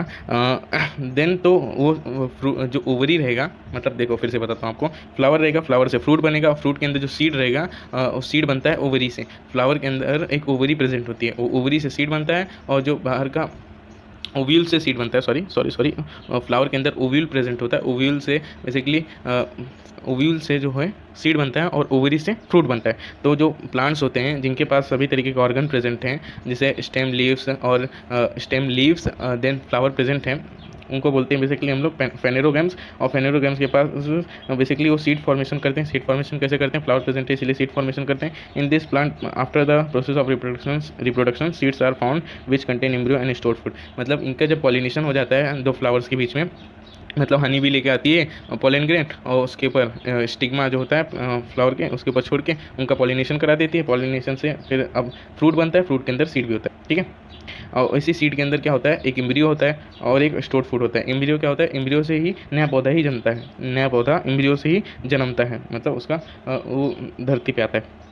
देन तो वो जो ओवरी रहेगा, मतलब देखो फिर से बताता हूँ आपको, फ्लावर रहेगा, फ्लावर से फ्रूट बनेगा, फ्रूट के अंदर जो सीड रहेगा वो सीड बनता है ओवरी से। फ्लावर के अंदर एक ओवरी प्रेजेंट होती है, वो ओवरी से सीड बनता है, और जो बाहर का ओव्यूल से सीड बनता है, सॉरी सॉरी सॉरी, फ्लावर के अंदर ओव्यूल प्रेजेंट होता है, ओव्यूल से बेसिकली ओव्यूल से जो है सीड बनता है और ओवरी से फ्रूट बनता है। तो जो प्लांट्स होते हैं जिनके पास सभी तरीके के ऑर्गन प्रेजेंट हैं, जैसे स्टेम लीव्स और stem leaves then flower present हैं, उनको बोलते हैं बेसिकली हम लोग फेनेरोगैम्स। और फेनेरोगैम्स के पास बेसिकली वो सीड फॉर्मेशन करते हैं। सीड फॉर्मेशन कैसे करते हैं? फ्लावर प्रेजेंट है इसलिए सीड फॉर्मेशन करते हैं। In this plant after the process of reproduction seeds are found which contain embryo and stored food. मतलब इनका जब पॉलिनेशन हो जाता है दो फ्लावर्स के बीच में, मतलब हनी भी लेके आती है पोलन ग्रेन, और उसके ऊपर स्टिग्मा जो होता है फ्लावर के उसके ऊपर छोड़ के उनका पॉलिनेशन करा देती है। पॉलिनेशन से फिर अब फ्रूट बनता है, फ्रूट के अंदर सीड भी होता है, ठीक है। और इसी सीड के अंदर क्या होता है? एक एम्ब्रियो होता है और एक स्टोर्ड फूड होता है। एम्ब्रियो क्या होता है? एम्ब्रियो से ही नया पौधा ही जन्मता है, नया पौधा एम्ब्रियो से ही जन्मता है, मतलब उसका वो धरती पे आता है।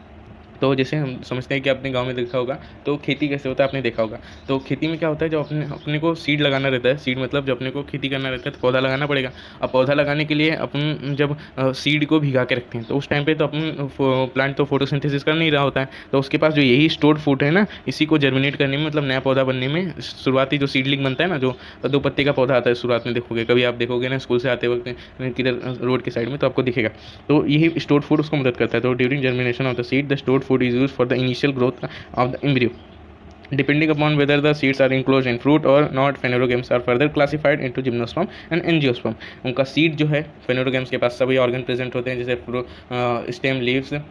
तो जैसे हम समझते हैं कि आपने गांव में देखा होगा, तो खेती कैसे होता है आपने देखा होगा। तो खेती में क्या होता है, जब अपने अपने को सीड लगाना रहता है, सीड मतलब जब अपने को खेती करना रहता है तो पौधा लगाना पड़ेगा। अब पौधा लगाने के लिए अपन जब सीड को भिगा के रखते हैं, तो उस टाइम पे तो अपन प्लांट तो फोटोसिंथेसिस कर नहीं रहा होता है, तो उसके पास जो यही स्टोर्ड फूड है ना, इसी को जर्मिनेट करने में, मतलब नया पौधा बनने में, शुरुआती जो सीडलिंग बनता है ना, जो दो पत्ते का पौधा आता है शुरुआत में, देखोगे कभी आप देखोगे ना स्कूल से आते वक्त किधर रोड के साइड में, तो आपको दिखेगा। तो यही स्टोर्ड फूड उसको मदद करता है। तो during germination of the seed the stored food is use for the initial growth of the embryo. Depending upon whether the seeds are enclosed in fruit or not, phanerogames are further classified into gymnosperm and angiosperm. उनका seed जो है, फेनोरोगैम्स के पास सभी organ present होते हैं, जैसे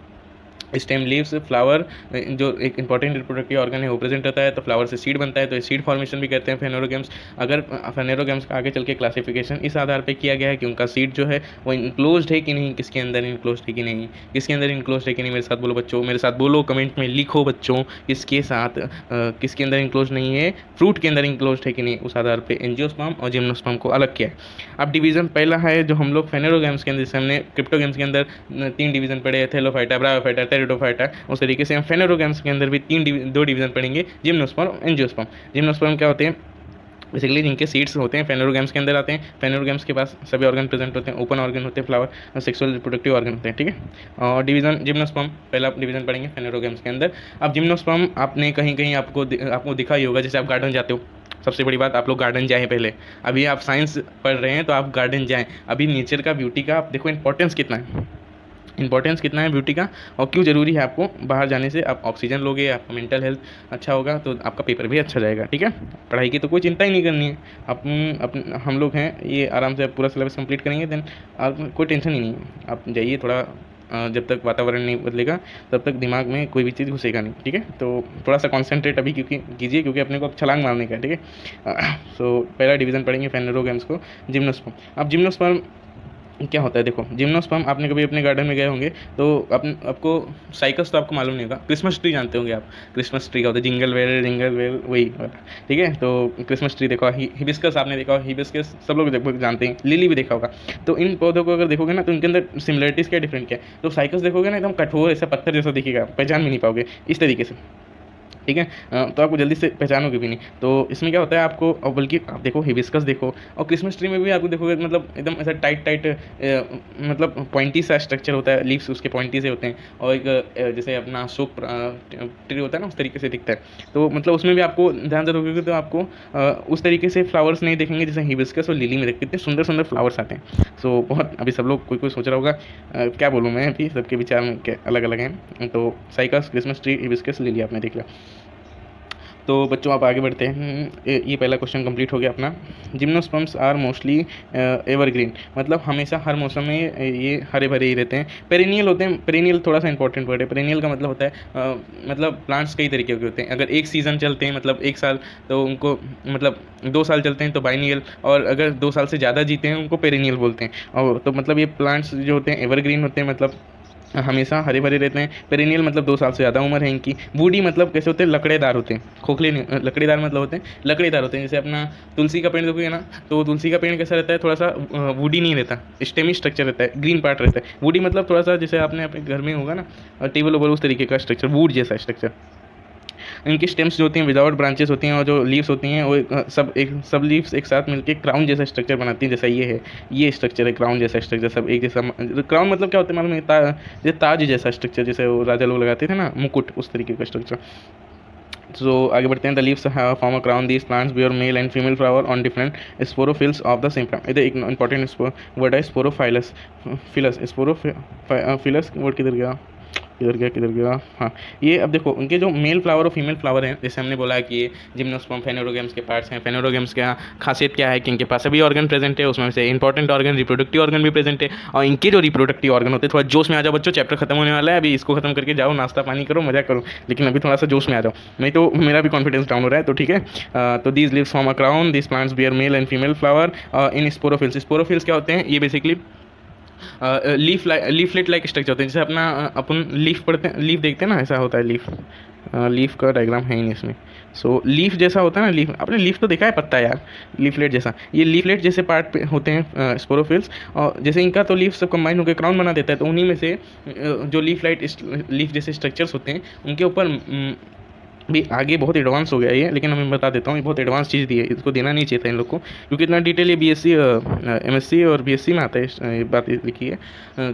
stem leaves, flower जो एक इंपॉर्टेंट रिप्रोडक्टिव ऑर्गन है वो प्रेजेंट होता है, तो फ्लावर से सीड बनता है, तो सीड फॉर्मेशन भी करते हैं फेनोरोगैम्स। अगर फेनोरोगैम्स का आगे चल के क्लासिफिकेशन इस आधार पे किया गया है कि उनका सीड जो है वो इनक्लोज्ड है कि नहीं, किसके अंदर इनक्लोज्ड है कि नहीं, किसके अंदर इनक्लोज्ड है कि नहीं। मेरे साथ बोलो बच्चों, मेरे साथ बोलो, कमेंट में लिखो बच्चों, किसके साथ किसके अंदर इनक्लोज नहीं है, फ्रूट के अंदर इनक्लोज्ड है कि नहीं, उस आधार पर एंजियोस्पर्म और जिम्नोस्पर्म को अलग किया है। अब डिवीजन पहला है जो हम लोग फेनोरोगैम्स के अंदर, जैसे हमने क्रिप्टोगैम्स के अंदर 3 डिवीजन पढ़े, थैलोफाइटा, ब्रायोफाइटा, टेरिडोफाइटा, उस तरीके से हम फेनोरोगैम्स के अंदर भी 2 डिवीजन पढ़ेंगे, जिम्नोस्पर्म, एंजियोस्पर्म। जिम्नोस्पर्म क्या होते हैं? बेसिकली जिनके सीड्स होते हैं फेनोरोगैम्स के अंदर आते हैं। फेनोरोगैम्स के पास सभी ऑर्गन प्रेजेंट होते हैं, ओपन ऑर्गन होते हैं, फ्लावर और सेक्सुअल रिप्रोडक्टिव ऑर्गन होते हैं, ठीक है। और डिवीजन जिम्नोस्पर्म पहला डिवीजन पढ़ेंगे फेनोरोगैम्स के अंदर। अब जिम्नोस्पर्म आपने कहीं कहीं आपको दिखा ही होगा, जैसे आप गार्डन जाते हो, सबसे बड़ी बात आप लोग गार्डन जाएं पहले। अभी आप साइंस पढ़ रहे हैं तो आप गार्डन जाएं। अभी नेचर का, ब्यूटी का आप देखो इंपॉर्टेंस कितना है ब्यूटी का, और क्यों ज़रूरी है आपको बाहर जाने से। आप ऑक्सीजन लोगे, आपका मेंटल हेल्थ अच्छा होगा, तो आपका पेपर भी अच्छा जाएगा, ठीक है। पढ़ाई की तो कोई चिंता ही नहीं करनी है। हम लोग हैं ये आराम से पूरा सिलेबस कंप्लीट करेंगे, देन आप कोई टेंशन ही नहीं है। आप जाइए, थोड़ा जब तक वातावरण नहीं बदलेगा तब तक दिमाग में कोई भी चीज़ घुसेगा नहीं, ठीक है। तो थोड़ा सा कॉन्सेंट्रेट अभी कीजिए, क्योंकि अपने को छलांग मारने का है, ठीक है। सो पहला डिवीज़न पढ़ेंगे फेनोरोगैम्स को, जिम्नोस्पर्म। अब जिम्नोस्पर्म क्या होता है? देखो, जिम्नोस्पर्म आपने कभी अपने गार्डन में गए होंगे तो आपको साइकस तो आपको मालूम नहीं होगा। क्रिसमस ट्री जानते होंगे आप? क्रिसमस ट्री का होता है जिंगल बेल वही वाला, ठीक है। तो क्रिसमस ट्री देखो, हिबिस्कस आपने देखा, हिबिस्कस सब लोग लगभग जानते हैं, लिली भी देखा होगा। तो इन पौधों को अगर देखोगे ना, तो इनके अंदर सिमिलरिटीज़ क्या, डिफरेंट क्या है। तो साइकस देखोगे ना, एकदम कठोर ऐसा पत्थर जैसा दिखेगा, पहचान भी नहीं पाओगे इस तरीके से, ठीक है। तो आपको जल्दी से पहचानोगे भी नहीं। तो इसमें क्या होता है आपको, और बल्कि आप देखो हिबिस्कस देखो, और क्रिसमस ट्री में भी आपको देखोगे, मतलब एकदम ऐसा टाइट मतलब पॉइंटी सा स्ट्रक्चर होता है, लीव्स उसके पॉइंटी से होते हैं, और एक जैसे अपना अशोक ट्री होता है ना, उस तरीके से दिखता है। तो मतलब उसमें भी आपको ध्यान से रखोगे तो आपको उस तरीके से फ्लावर्स नहीं देखेंगे जैसे हिबिस्कस और लिली में देखते, इतने सुंदर सुंदर फ्लावर्स आते हैं। सो बहुत, अभी सब लोग कोई सोच रहा होगा क्या बोलूँ मैं, अभी सबके विचार में क्या अलग अलग हैं। तो cycas, Christmas tree, hibiscus, lily आपने देख लिया। तो बच्चों आप आगे बढ़ते हैं। ये पहला क्वेश्चन कंप्लीट हो गया अपना। जिम्नोस्पर्म्स आर मोस्टली एवरग्रीन, मतलब हमेशा हर मौसम में ये हरे भरे ही रहते हैं। पेरिनियल होते हैं। पेरिनियल थोड़ा सा इंपॉर्टेंट वर्ड है। पेरिनियल का मतलब होता है मतलब प्लांट्स कई तरीके के होते हैं। अगर एक सीज़न चलते हैं, मतलब एक साल, तो उनको मतलब 2 साल चलते हैं तो बाइनियल, और अगर 2 साल से ज़्यादा जीते हैं उनको पेरिनियल बोलते हैं। और तो मतलब ये प्लांट्स जो होते हैं एवरग्रीन होते हैं, मतलब हमेशा हरे भरे रहते हैं। पेरिनियल मतलब 2 साल से ज़्यादा उम्र है इनकी। वुडी मतलब कैसे होते हैं? लकड़ेदार होते हैं, खोखले नहीं, लकड़ेदार मतलब होते हैं, लकड़ेदार होते हैं। जैसे अपना तुलसी का पेड़ देखोगे ना, तो तुलसी का पेड़ कैसा रहता है? थोड़ा सा वुडी नहीं रहता, स्टेमी स्ट्रक्चर रहता है, ग्रीन पार्ट रहता है। वुडी मतलब थोड़ा सा, जैसे आपने अपने घर में होगा ना टेबल ओवर, उस तरीके का स्ट्रक्चर, वुड जैसा स्ट्रक्चर। इनकी स्टेम्स जो होती हैं विदाउट ब्रांचेस होती हैं, और जो लीव्स होती हैं वो सब लीव्स एक साथ मिलकर क्राउन जैसा स्ट्रक्चर बनाती हैं, जैसा ये है, ये स्ट्रक्चर है क्राउन जैसा स्ट्रक्चर, सब एक जैसा। क्राउन मतलब क्या होता है मालूम है? जैसे ताज जैसा स्ट्रक्चर, जैसे वो राजा लोग लगाते थे ना मुकुट, उस तरीके का स्ट्रक्चर। तो आगे बढ़ते हैं। The leaves form a crown, these plants bear male and female flower on different sporophylls of the same plant. इधर एक इंपॉर्टेंट वर्ड है स्पोरोफाइलस, फिलस, स्पोरोफिलस वर्ड किधर गया, किधर गया, हाँ। ये अब देखो उनके जो मेल फ्लावर और फीमेल फ्लावर हैं, जैसे हमने बोला कि ये जिम्नोस्पर्म फेनोरोगेम्स के पार्ट्स हैं। फेनोरोगेम्स का खासियत क्या है कि इनके पास सभी ऑर्गन प्रेजेंट है, उसमें से इंपॉर्टेंट ऑर्गन रिप्रोडक्टिव ऑर्गन भी प्रेजेंट है। और इनके जो रिप्रोडक्टिव ऑर्गन होते हैं, थोड़ा जोश में आ जाओ बच्चों, चैप्टर खत्म होने वाला है, अभी इसको खत्म करके जाओ, नाश्ता पानी करो, मजा करो, लेकिन अभी थोड़ा सा जोश में आ जाओ, नहीं तो मेरा भी कॉन्फिडेंस डाउन हो रहा है। तो ठीक है, तो these leaves form a crown, these plants bear male and female flower in sporophylls. Sporophylls क्या होते हैं? ये बेसिकली लीफलेट लाइक स्ट्रक्चर होते हैं, जैसे अपना अपन लीफ पढ़ते हैं, लीफ देखते हैं ना, ऐसा होता है लीफ। लीफ का डायग्राम है ही नहीं इसमें। सो लीफ जैसा होता है ना, लीफ, आपने लीफ तो देखा है पत्ता यार, लीफलेट जैसा, ये लीफलेट जैसे पार्ट पे होते हैं स्पोरोफिल्स। और जैसे इनका तो लीफ सब कंबाइन होकर क्राउन बना देता है, तो उन्हीं में से जो लीफ जैसे स्ट्रक्चर्स होते हैं उनके ऊपर भी आगे बहुत एडवांस हो गया ये, लेकिन मैं बता देता हूँ, ये बहुत एडवांस चीज़ दी है, इसको देना नहीं चाहिए था इन लोग को, क्योंकि इतना डिटेल ये बीएससी एमएससी और बीएससी में आता है। ये बात लिखी है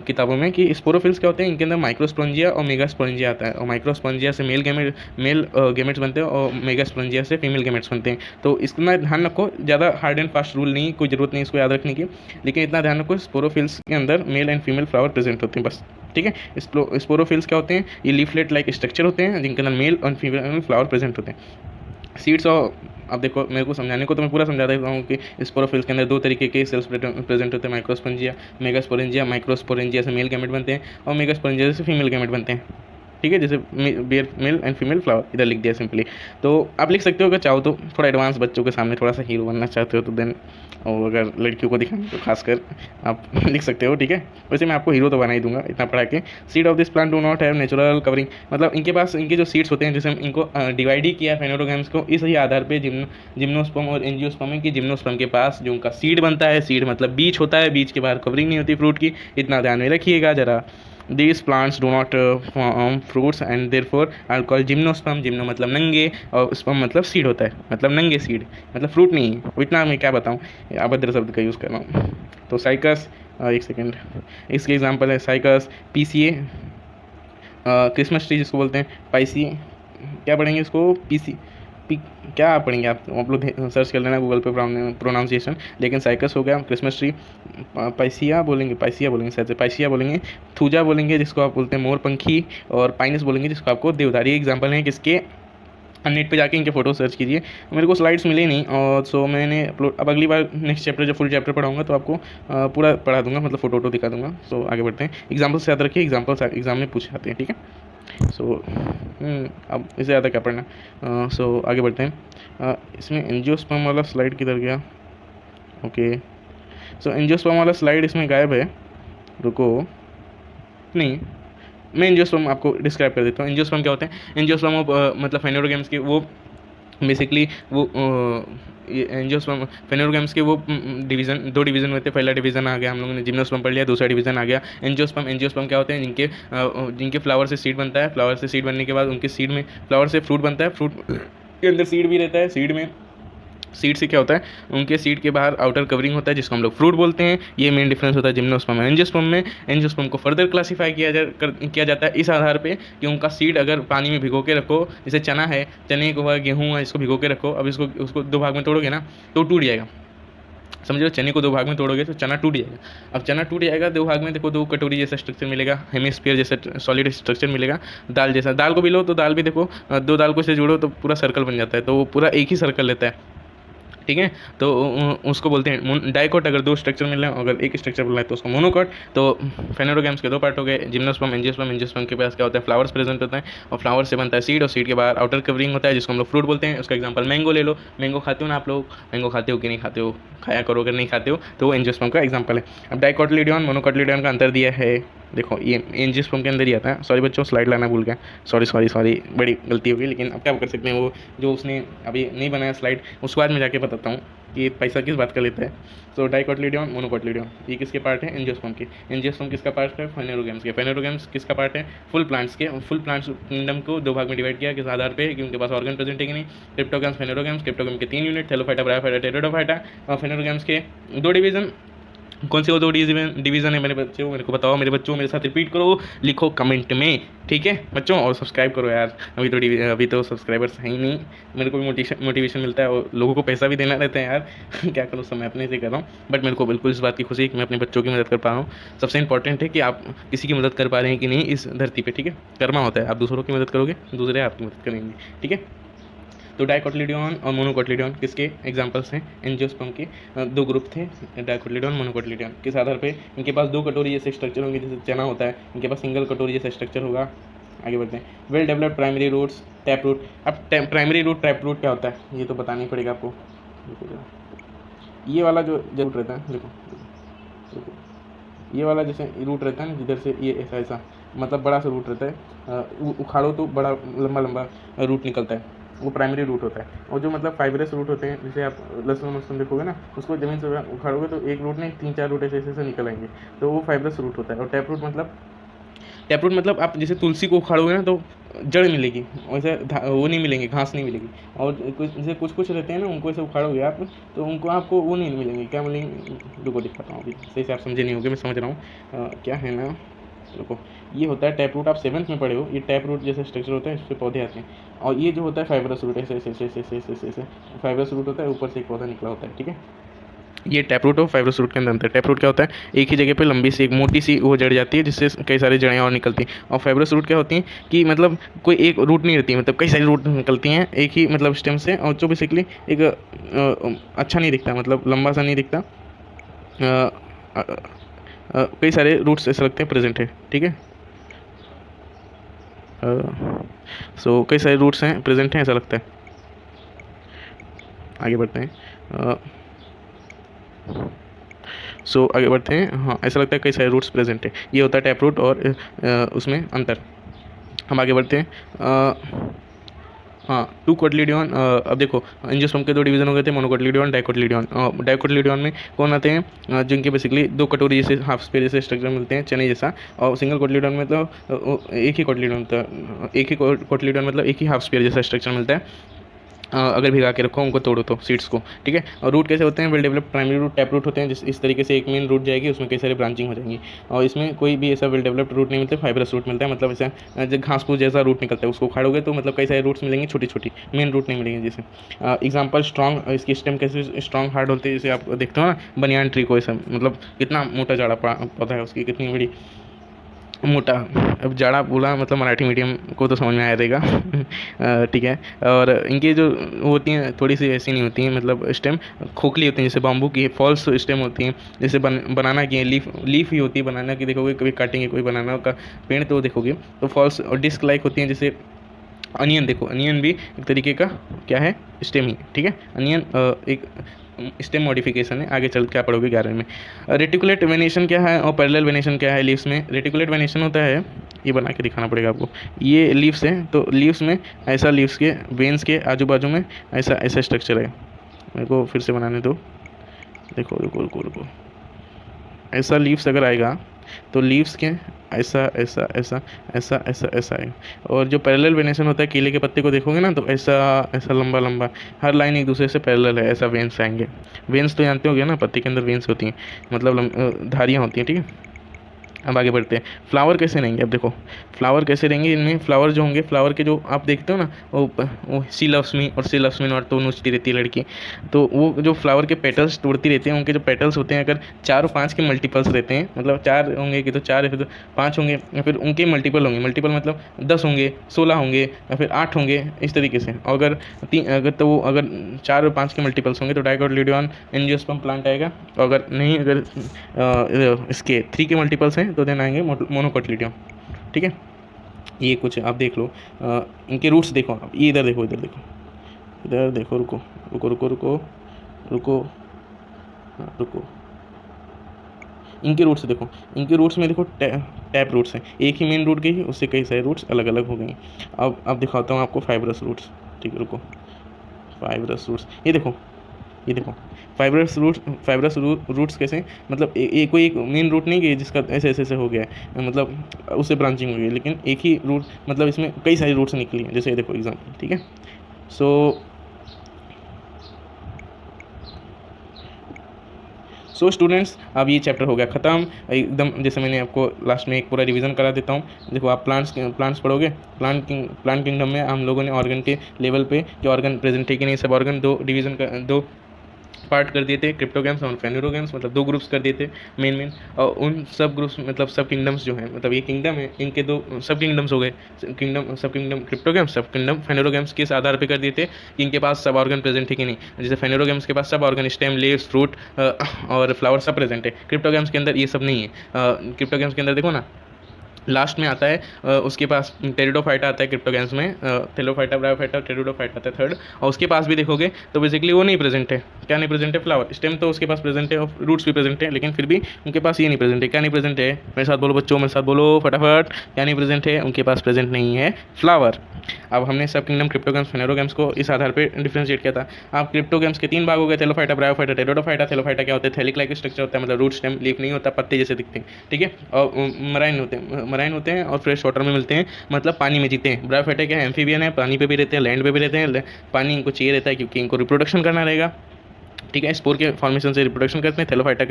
किताबों में कि स्पोरोफिल्स क्या होते हैं, इनके अंदर माइक्रोस्पोरेंजिया और मेगास्पोरेंजिया आता है, और माइक्रोस्पोरेंजिया से मेल गेमेट्स बनते हैं और मेगास्पोरेंजिया से फीमेल गेमेट्स बनते हैं। तो इसका ध्यान रखो, ज़्यादा हार्ड एंड फास्ट रूल नहीं, कोई ज़रूरत नहीं इसको याद रखने की, लेकिन इतना ध्यान रखो स्पोरोफिल्स के अंदर mail and female flower present होते हैं, बस। ठीक है, स्पोरोफिल्स क्या होते हैं? ये लीफलेट लाइक स्ट्रक्चर होते हैं जिनके अंदर मेल और फीमेल फ्लावर प्रेजेंट होते हैं। सीड्स और अब देखो मेरे को समझाने को तो मैं पूरा समझा देता हूँ कि स्पोरोफिल्स के अंदर दो तरीके के सेल्स प्रेजेंट होते हैं, माइक्रोस्पोरेंजिया, मेगास्पोरेंजिया। माइक्रोस्पोरेंजिया से मेल गैमेट बनते हैं और मेगास्पोरेंजिया से फीमेल गैमेट बनते हैं। ठीक है, जैसे bear male and female flower इधर लिख दिया सिंपली। तो आप लिख सकते हो, अगर चाहो तो थोड़ा एडवांस बच्चों के सामने थोड़ा सा हीरो बनना चाहते हो तो देन, और अगर लड़कियों को दिखाना तो खासकर आप लिख सकते हो। ठीक है, वैसे मैं आपको हीरो तो बना ही दूंगा इतना पढ़ा के। Seed of this plant do not have natural covering, मतलब इनके पास इनके जो सीड्स होते हैं, जैसे इनको डिवाइड ही किया फेनोरोगैम्स को इस ही आधार पे जिम्नोस्पर्म और एंजियोस्पर्म है, कि जिम्नोस्पर्म के पास जो उनका सीड बनता है, सीड मतलब बीज होता है, बीज के बाहर कवरिंग नहीं होती फ्रूट की, इतना ध्यान में रखिएगा जरा। These plants do not form fruits and therefore are called gymnosperm। Gymno मतलब नंगे और स्पर्म मतलब सीड होता है, मतलब नंगे सीड, मतलब फ्रूट नहीं है। इतना मैं क्या बताऊँ, अभद्र शब्द का यूज़ कर रहा हूँ। तो साइकस, एक सेकेंड, इसके एग्जांपल है साइकस, पीसीए, क्रिसमस ट्री जिसको बोलते हैं, पाइसीए, क्या पढ़ेंगे इसको, पीसी क्या पढ़ेंगे आप लोग सर्च कर लेना गूगल पे प्रोनाउंसिएशन, लेकिन साइकस हो गया, क्रिसमस ट्री, पाइसिया बोलेंगे शायद से पाइसिया बोलेंगे, थूजा बोलेंगे जिसको आप बोलते हैं मोरपंखी, और पाइनस बोलेंगे जिसको आपको देवदारी। एग्जाम्पल हैं किसके, नेट पे जाके इनके फोटो सर्च कीजिए। मेरे को स्लाइड्स मिले नहीं, और सो मैंने अपलोड, अब अगली बार नेक्स्ट चैप्टर जब फुल चैप्टर पढ़ाऊंगा तो आपको पूरा पढ़ा दूंगा, मतलब फोटो दिखा दूंगा। सो आगे बढ़ते हैं, एग्जाम्पल्स याद रखिए, एग्जाम्पल्स एग्जाम में पूछे जाते हैं। ठीक है, सो अब इससे ज़्यादा क्या पढ़ना। सो आगे बढ़ते हैं। इसमें एंजियोस्पर्म वाला स्लाइड किधर गया? ओके, सो एंजियोस्पर्म वाला स्लाइड इसमें गायब है, रुको, नहीं मैं एंजियोस्पर्म आपको डिस्क्राइब कर देता हूँ। एंजियोस्पर्म क्या होते हैं? एंजियोस्पर्म मतलब फेनोरोगैम्स के वो बेसिकली वो एंजियोस्पर्म फेनोरोगैम्स के वो दो डिवीज़न होते हैं। पहला डिवीज़न आ गया, हम लोगों ने जिम्नोस्पर्म पढ़ लिया, दूसरा डिवीज़न आ गया एंजियोस्पर्म। एंजियोस्पर्म क्या होते हैं? जिनके फ्लावर से सीड बनता है, फ्लावर से सीड बनने के बाद उनके सीड में फ्लावर से फ्रूट बनता है, फ्रूट के अंदर सीड भी रहता है, सीड में सीड से क्या होता है, उनके सीड के बाहर आउटर कवरिंग होता है जिसको हम लोग फ्रूट बोलते हैं। ये मेन डिफरेंस होता है जिम्नोस्पर्म में एंजियोस्पर्म में। एंजियोस्पर्म को फर्दर क्लासीफाई किया जाता है इस आधार पे कि उनका सीड अगर पानी में भिगो के रखो, जैसे चना है, चने को गेहूँ है, इसको भिगो के रखो, अब उसको दो भाग में तोड़ोगे ना तो टूट जाएगा। समझ लो, चने को दो भाग में तोड़ोगे तो चना टूट जाएगा। अब चना टूट जाएगा दो भाग में, देखो दो कटोरी जैसा स्ट्रक्चर मिलेगा, हेमिस्फीयर जैसा सॉलिड स्ट्रक्चर मिलेगा। दाल जैसा, दाल को भी लो तो दाल भी देखो, दो दाल को से जोड़ो तो पूरा सर्कल बन जाता है, तो वो पूरा एक ही सर्कल लेता है। ठीक है, तो उसको बोलते हैं डाइकोट। अगर दो स्ट्रक्चर मिल रहे हैं, अगर एक स्ट्रक्चर मिल रहा है तो उसको मोनोकोट। तो फेनोरोगैम्स के दो पार्ट हो गए, जिम्नोस्पर्म, एंजियोस्पर्म। एंजियोस्पर्म के पास क्या होता है, फ्लावर्स प्रेजेंट होता है, और फ्लावर से बनता है सीड, और सीड के बाहर आउटर कवरिंग होता है जिसको हम लोग फ्रूट बोलते हैं। उसका एग्जांपल मैंगो ले लो, मैंगो खाते हो ना आप लोग, मैंगो खाते हो कि नहीं खाते हो, खाया करो, अगर नहीं खाते हो तो वो एंजियोस्पर्म का एग्जांपल है। अब डाइकोटिलिडॉन मोनोकोटिलिडॉन का अंतर दिया है, देखो ये एंजियोस्पर्म के अंदर ही आता है। सॉरी बच्चों, स्लाइड लाना भूल गया, सॉरी, बड़ी गलती हो गई, लेकिन अब क्या कर सकते हैं, वो जो उसने अभी नहीं बनाया स्लाइड, उसके बाद मैं जाके बताता हूँ कि पैसा किस बात का लेता है। सो डाइकोटिलीडोन, मोनोकोटिलीडोन, ये किसके पार्ट है? एंजियोस्पर्म के। एंजियोस्पर्म किसका पार्ट है? फाइनेरोगेम्स के। फाइनेरोगेम्स किसका पार्ट है? फुल प्लांट्स के। फुल प्लांट्स किंगडम को दो भाग में डिवाइड किया, किस आधार पे कि उनके पास ऑर्गन प्रेजेंट है कि नहीं। क्रिप्टोगेम्स, फाइनेरोगेम्स। क्रिप्टोगेम के 3 यूनिट, थैलोफाइटा, ब्रायोफाइटा, टेरिडोफाइटा। और फाइनेरोगेम्स के 2 डिवीजन। कौन से वो 2 डिवीजन है मेरे बच्चों? मेरे को बताओ मेरे बच्चों, मेरे साथ रिपीट करो, लिखो कमेंट में, ठीक है बच्चों? और सब्सक्राइब करो यार, अभी तो सब्सक्राइबर्स हैं ही नहीं। मेरे को भी मोटिवेशन मिलता है और लोगों को पैसा भी देना रहता है यार क्या करूँ, सब मैं अपने से कर रहा हूँ, बट मेरे को बिल्कुल इस बात की खुशी है कि मैं अपने बच्चों की मदद कर पा रहा हूँ। सबसे इंपॉर्टेंट है कि आप किसी की मदद कर पा रहे हैं कि नहीं इस धरती पर, ठीक है? कर्मा होता है, आप दूसरों की मदद करोगे, दूसरे आपकी मदद करेंगे, ठीक है? तो डाइकोटिलीडोन और मोनोकोटिलीडोन किसके एग्जांपल्स हैं? एंजियोस्पर्म के 2 ग्रुप थे, डाइकोटिलीडोन, मोनोकोटिलीडोन। किस आधार पे? इनके पास 2 कटोरी जैसे स्ट्रक्चर होंगे, जैसे चना होता है, इनके पास सिंगल कटोरी जैसा स्ट्रक्चर होगा। आगे बढ़ते हैं। Well developed primary roots, tap root. अब प्राइमरी रूट, टैप रूट क्या होता है ये तो बताना ही पड़ेगा आपको। ये वाला जो रूट रहता है, देखो ये वाला जैसे रूट रहता है ना, जिधर से ये ऐसा मतलब बड़ा सा रूट रहता है, उखाड़ो तो बड़ा लंबा रूट निकलता है, वो प्राइमरी रूट होता है। और जो मतलब फाइबरस रूट होते हैं, जैसे आप लहसुन वसुन देखोगे ना, उसको ज़मीन से उखाड़ोगे तो एक रूट नहीं 3-4 रूट ऐसे निकल आएंगे, तो वो फाइबरस रूट होता है। और टैप रूट मतलब आप जैसे तुलसी को उखाड़ोगे ना तो जड़ मिलेगी, वैसे वो नहीं मिलेंगे, घास नहीं मिलेगी। और जैसे कुछ रहते हैं ना, उनको ऐसे उखाड़ोगे आप तो उनको आपको वो नहीं मिलेंगे, क्या मिलेंगे? रुको दिखाता हूँ, अभी सही से आप समझे नहीं होगे, मैं समझ रहा हूँ क्या है ना। देखो ये होता है टैप रूट, आप 7th में पढ़े हो, ये टैप रूट जैसे स्ट्रक्चर होता है, इस पर पौधे आते हैं। और ये जो होता है फाइबरस रूट, ऐसे फाइबरस रूट होता है, ऊपर से एक पौधा निकला होता है, ठीक है? ये टैप रूट और फाइबरस रूट के अंदर अंतर। टैप रूट क्या होता है? एक ही जगह पे लंबी सी एक मोटी सी वो जड़ जाती है, जिससे कई सारी जड़ें और निकलती हैं। और फाइबरस रूट क्या होती हैं कि मतलब कोई एक रूट नहीं रहती, मतलब कई सारी रूट निकलती हैं एक ही मतलब स्टेम से, और जो बेसिकली एक अच्छा नहीं दिखता, मतलब लंबा सा नहीं दिखता, कई सारे रूट्स ऐसे लगते हैं प्रेजेंट है, ठीक है? सो कई सारे रूट्स हैं प्रेजेंट हैं, ऐसा लगता है। आगे बढ़ते हैं। आगे बढ़ते हैं। हाँ, ऐसा लगता है कई सारे रूट्स प्रेजेंट है, ये होता है टैप रूट और उसमें अंतर। हम आगे बढ़ते हैं। हाँ, 2 कोटिलीडोन। अब देखो एंजियोस्पर्म के 2 डिवीजन हो गए थे, मोनोकोटिलीडोन, डाइकोटिलीडोन। डाइकोटिलीडोन में कौन आते हैं? जिनके बेसिकली 2 कटोरी जैसे हाफ स्पेयर जैसे स्ट्रक्चर मिलते हैं, चने जैसा। और सिंगल कोटिलीडोन में तो एक ही कोटिलीडोन मतलब एक ही हाफ स्पेयर जैसा स्ट्रक्चर मिलता है। अगर भिगा के रखो उनको, तोड़ो तो सीड्स को, ठीक है? और रूट कैसे होते हैं? Well developed primary root, tap root होते हैं, जिस इस तरीके से एक मेन रूट जाएगी, उसमें कई सारे ब्रांचिंग हो जाएंगी। और इसमें कोई भी ऐसा वेल डेवलप्ड रूट नहीं मिलता, फाइबरस रूट मिलता है, मतलब ऐसा जो घास फूस जैसा रूट निकलता है, उसको उखाड़ोगे तो मतलब कई सारे रूट्स मिलेंगे, छोटी मेन रूट नहीं मिलेंगे। जैसे एग्जाम्पल स्ट्रॉन्ग, इसकी स्टेम कैसे स्ट्रॉन्ग हार्ड होते हैं, जैसे आप देखते हो ना बनियान ट्री को, ऐसा मतलब कितना मोटा जाड़ा पौधा है, उसकी कितनी बड़ी मोटा। अब जाड़ा बोला मतलब मराठी मीडियम को तो समझ में आया रहेगा ठीक है? और इनकी जो होती हैं थोड़ी सी ऐसी नहीं होती हैं, मतलब स्टेम खोखली होती हैं, जैसे बाम्बू की फॉल्स स्टेम होती हैं, जैसे बनाना की लीफ ही होती है बनाना की। देखोगे कभी काटेंगे कोई बनाना का पेड़ तो देखोगे तो फॉल्स और डिस्क लाइक होती हैं। जैसे अनियन, देखो अनियन भी एक तरीके का क्या है? स्टेम ही, ठीक है? अनियन एक स्टेम मॉडिफिकेशन है। आगे चल क्या पढ़ोगे 11 में। रेटिकुलेट वेनेशन क्या है और पैरेलल वेनेशन क्या है लीव्स में? रेटिकुलेट वेनेशन होता है, ये बना के दिखाना पड़ेगा आपको। ये लीव्स है, तो लीव्स में ऐसा, लीव्स के वेन्स के आजू बाजू में ऐसा स्ट्रक्चर है। मेरे को फिर से बनाने दो। देखो रुको, ऐसा लीव्स अगर आएगा तो लीव्स के ऐसा है। और जो पैरेलल वेनेशन होता है, केले के पत्ते को देखोगे ना तो ऐसा लंबा हर लाइन एक दूसरे से पैरेलल है, ऐसा वेन्स आएंगे। वेन्स तो जानते होगे ना, पत्ते के अंदर वेन्स होती हैं, मतलब धारियाँ होती हैं, ठीक है? अब आगे बढ़ते हैं। फ्लावर कैसे रहेंगे? अब देखो फ्लावर कैसे रहेंगे, इनमें फ्लावर जो होंगे, फ्लावर के जो आप देखते हो ना, वो सी लव्स मी और सी लव्स मी नॉट तो नोचती रहती है लड़की, तो वो जो फ्लावर के पेटल्स तोड़ती रहती हैं, उनके जो पेटल्स होते हैं अगर 4 और 5 के मल्टीपल्स रहते हैं, मतलब 4 होंगे कि तो 4 या फिर 5 होंगे या फिर उनके मल्टीपल होंगे, मल्टीपल मतलब 10 होंगे, 16 होंगे या फिर 8 होंगे, इस तरीके से। अगर 4 और 5 के मल्टीपल्स होंगे तो डाइकोटिलीडोन एंजियोस्पर्म प्लांट आएगा। और अगर नहीं, अगर इसके 3 के मल्टीपल्स हैं तो देन आएंगे मोनोकोटिलीडोन, ठीक है? ये कुछ आप देख लो। इनके रूट्स देखो आप, ये इधर देखो रुको। हाँ, रुको। इनके रूट्स देखो, इनके रूट्स में देखो टैप रूट्स हैं, एक ही मेन रूट के ही उससे कई सारे रूट्स अलग अलग हो गए। अब दिखाता हूँ आपको फाइब्रस रूट्स। ठीक है, रुको, फाइब्रस रूट्स ये देखो, ये देखो फाइब्रस रूट्स कैसे, मतलब कोई एक मेन रूट नहीं कि जिसका ऐसे ऐसे ऐसे हो गया है, मतलब उससे ब्रांचिंग हो गई, लेकिन एक ही रूट, मतलब इसमें कई सारी रूट्स निकली हैं। जैसे ये देखो एग्जांपल, ठीक है। सो स्टूडेंट्स, अब ये चैप्टर हो गया ख़त्म एकदम। जैसे मैंने आपको लास्ट में एक पूरा रिवीजन करा देता हूँ। देखो, आप प्लांट्स पढ़ोगे, प्लांट किंगडम में हम लोगों ने ऑर्गन के लेवल पे कि ऑर्गन प्रेजेंट है कि नहीं, सब ऑर्गन दो पार्ट कर दिए थे, क्रिप्टोगेम्स और फेनोरोगेम्स, मतलब दो ग्रुप्स कर दिए थे मेन। और उन सब ग्रुप्स, मतलब सब किंगडम्स जो हैं, मतलब ये किंगडम है, इनके दो सब किंगडम्स हो गए, sub kingdom cryptogams, sub kingdom phanerogams किस आधार पे कर दिए थे कि इनके पास सब ऑर्गन प्रेजेंट है कि नहीं। जैसे फेनोरोगेम्स के पास सब ऑर्गन, स्टेम, लीव्स, फ्रूट और फ्लावर सब प्रेजेंट है। क्रिप्टोगेम्स के अंदर ये सब नहीं है। क्रिप्टोगेम्स के अंदर देखो ना, लास्ट में आता है उसके पास टेरिडोफाइटा आता है क्रिप्टोगेम्स में, थेलोफाइटा, ब्रायोफाइटा, टेरिडोफाइटा आता है थर्ड। और उसके पास भी देखोगे तो बेसिकली वो नहीं प्रेजेंट है। क्या नहीं प्रेजेंट है? फ्लावर। स्टेम तो उसके पास प्रेजेंट है और रूट्स भी प्रेजेंट है, लेकिन फिर भी उनके पास ये नहीं प्रेजेंट है। क्या नहीं प्रेजेंट है? मेरे साथ बोलो बच्चों, मेरे साथ बोलो फटाफट, क्या नहीं प्रेजेंट है? उनके पास प्रेजेंट नहीं है फ्लावर। अब हमने सब किंगडम क्रिप्टोगेम्स फेनोरोगेम्स को इस आधार पर डिफ्रेंशिएट किया था। अब क्रिप्टोगेम्स के तीन भाग हो गए, थेलोफाइटा, ब्रायोफाइटा, टेरिडोफाइटा। थेलोफाइटा क्या होता है? थैलिक लाइक स्ट्रक्चर होता है, मतलब रूट, स्टेम, लीफ नहीं होता, पत्ते जैसे दिखते हैं, ठीक है। और मराइन होते हैं और फ्रेश वाटर में मिलते हैं, मतलब पानी में जीते हैं। ब्रायोफाइटा क्या है? एम्फीबियन है, पानी पे भी रहते हैं, लैंड पे भी रहते हैं। पानी इनको चाहिए रहता है क्योंकि इनको रिप्रोडक्शन करना रहेगा, ठीक है। स्पोर के फॉर्मेशन से रिप्रोडक्शन करते हैं। थैलोफाइटा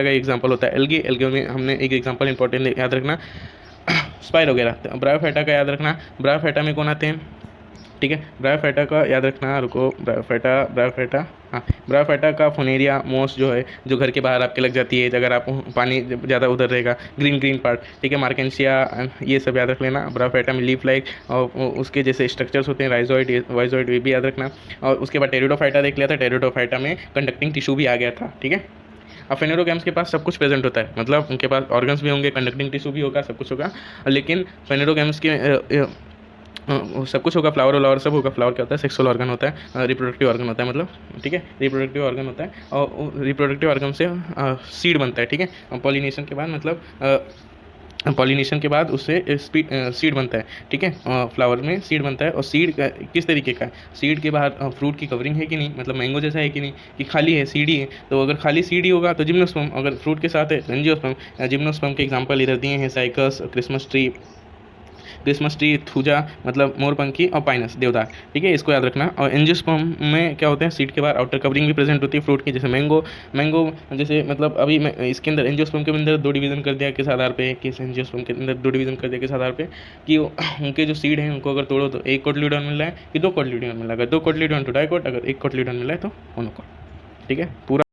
का एग्जांपल होता है एल्गे में हमने एक एग्जांपल इंपॉर्टेंट याद रखना, स्पाइर वगैरह। ब्रायोफाइटा का याद रखना, ब्रायोफाइटा में कौन आते हैं, ठीक है। ब्रायोफाइटा का याद रखना, रुको, ब्रायोफाइटा हाँ, ब्रायोफाइटा का फोनेरिया मोस जो है, जो घर के बाहर आपके लग जाती है अगर आप पानी ज़्यादा उधर रहेगा, ग्रीन पार्ट, ठीक है। मार्केंसिया, ये सब याद रख लेना। ब्रायोफाइटा में लीफ लाइक और उसके जैसे स्ट्रक्चर्स होते हैं, राइजोइड, वाइजोइड, ये भी याद रखना। और उसके बाद टेरिडोफाइटा देख लिया था, टेरिडोफाइटा में कंडक्टिंग टिश्यू भी आ गया था, ठीक है। अब फेनोरोगैम्स के पास सब कुछ प्रेजेंट होता है, मतलब उनके पास ऑर्गन्स भी होंगे, कंडक्टिंग टिश्यू भी होगा, सब कुछ होगा, लेकिन फेनोरोगैम्स के सब कुछ होगा, फ्लावर व्लावर सब होगा। फ्लावर क्या होता है? सेक्सुअल ऑर्गन होता है, रिप्रोडक्टिव ऑर्गन होता है, मतलब, ठीक है, रिप्रोडक्टिव ऑर्गन होता है। और रिप्रोडक्टिव ऑर्गन से सीड बनता है, ठीक है। पॉलिनेशन के बाद, मतलब पॉलिनेशन के बाद उससे सीड बनता है, ठीक है। फ्लावर में सीड बनता है, और सीड किस तरीके का है? सीड के बाहर फ्रूट की कवरिंग है कि नहीं, मतलब मैंगो जैसा है कि नहीं, कि खाली है, सीड ही है। तो अगर खाली सीड ही होगा तो जिम्नोस्पर्म, अगर फ्रूट के साथ है तो एंजियोस्पर्म। जिम्नोस्पर्म के एग्जांपल इधर दिए हैं, साइकस, क्रिसमस ट्री, थूजा मतलब मोरपंखी, और पाइनस देवदार, ठीक है। इसको याद रखना। और एंजियोस्पर्म में क्या होते हैं? सीड के बाहर आउटर कवरिंग भी प्रेजेंट होती है फ्रूट की, जैसे मैंगो जैसे, मतलब अभी मैं इसके अंदर एंजियोस्पर्म के अंदर दो डिवीजन कर दिया किस आधार पे, किस एंजियोस्पर्म के अंदर दो डिवीजन कर दिया किस आधार पे, कि उनके जो सीड हैं उनको अगर तोड़ो तो एक कोटलीडॉन मिल रहा है कि दो कोटलीडॉन मिल रहा है। अगर दो कोटलीडॉन तो डाइकोट, अगर एक कोटलीडॉन मिला है तो मोनोकोट, ठीक है। पूरा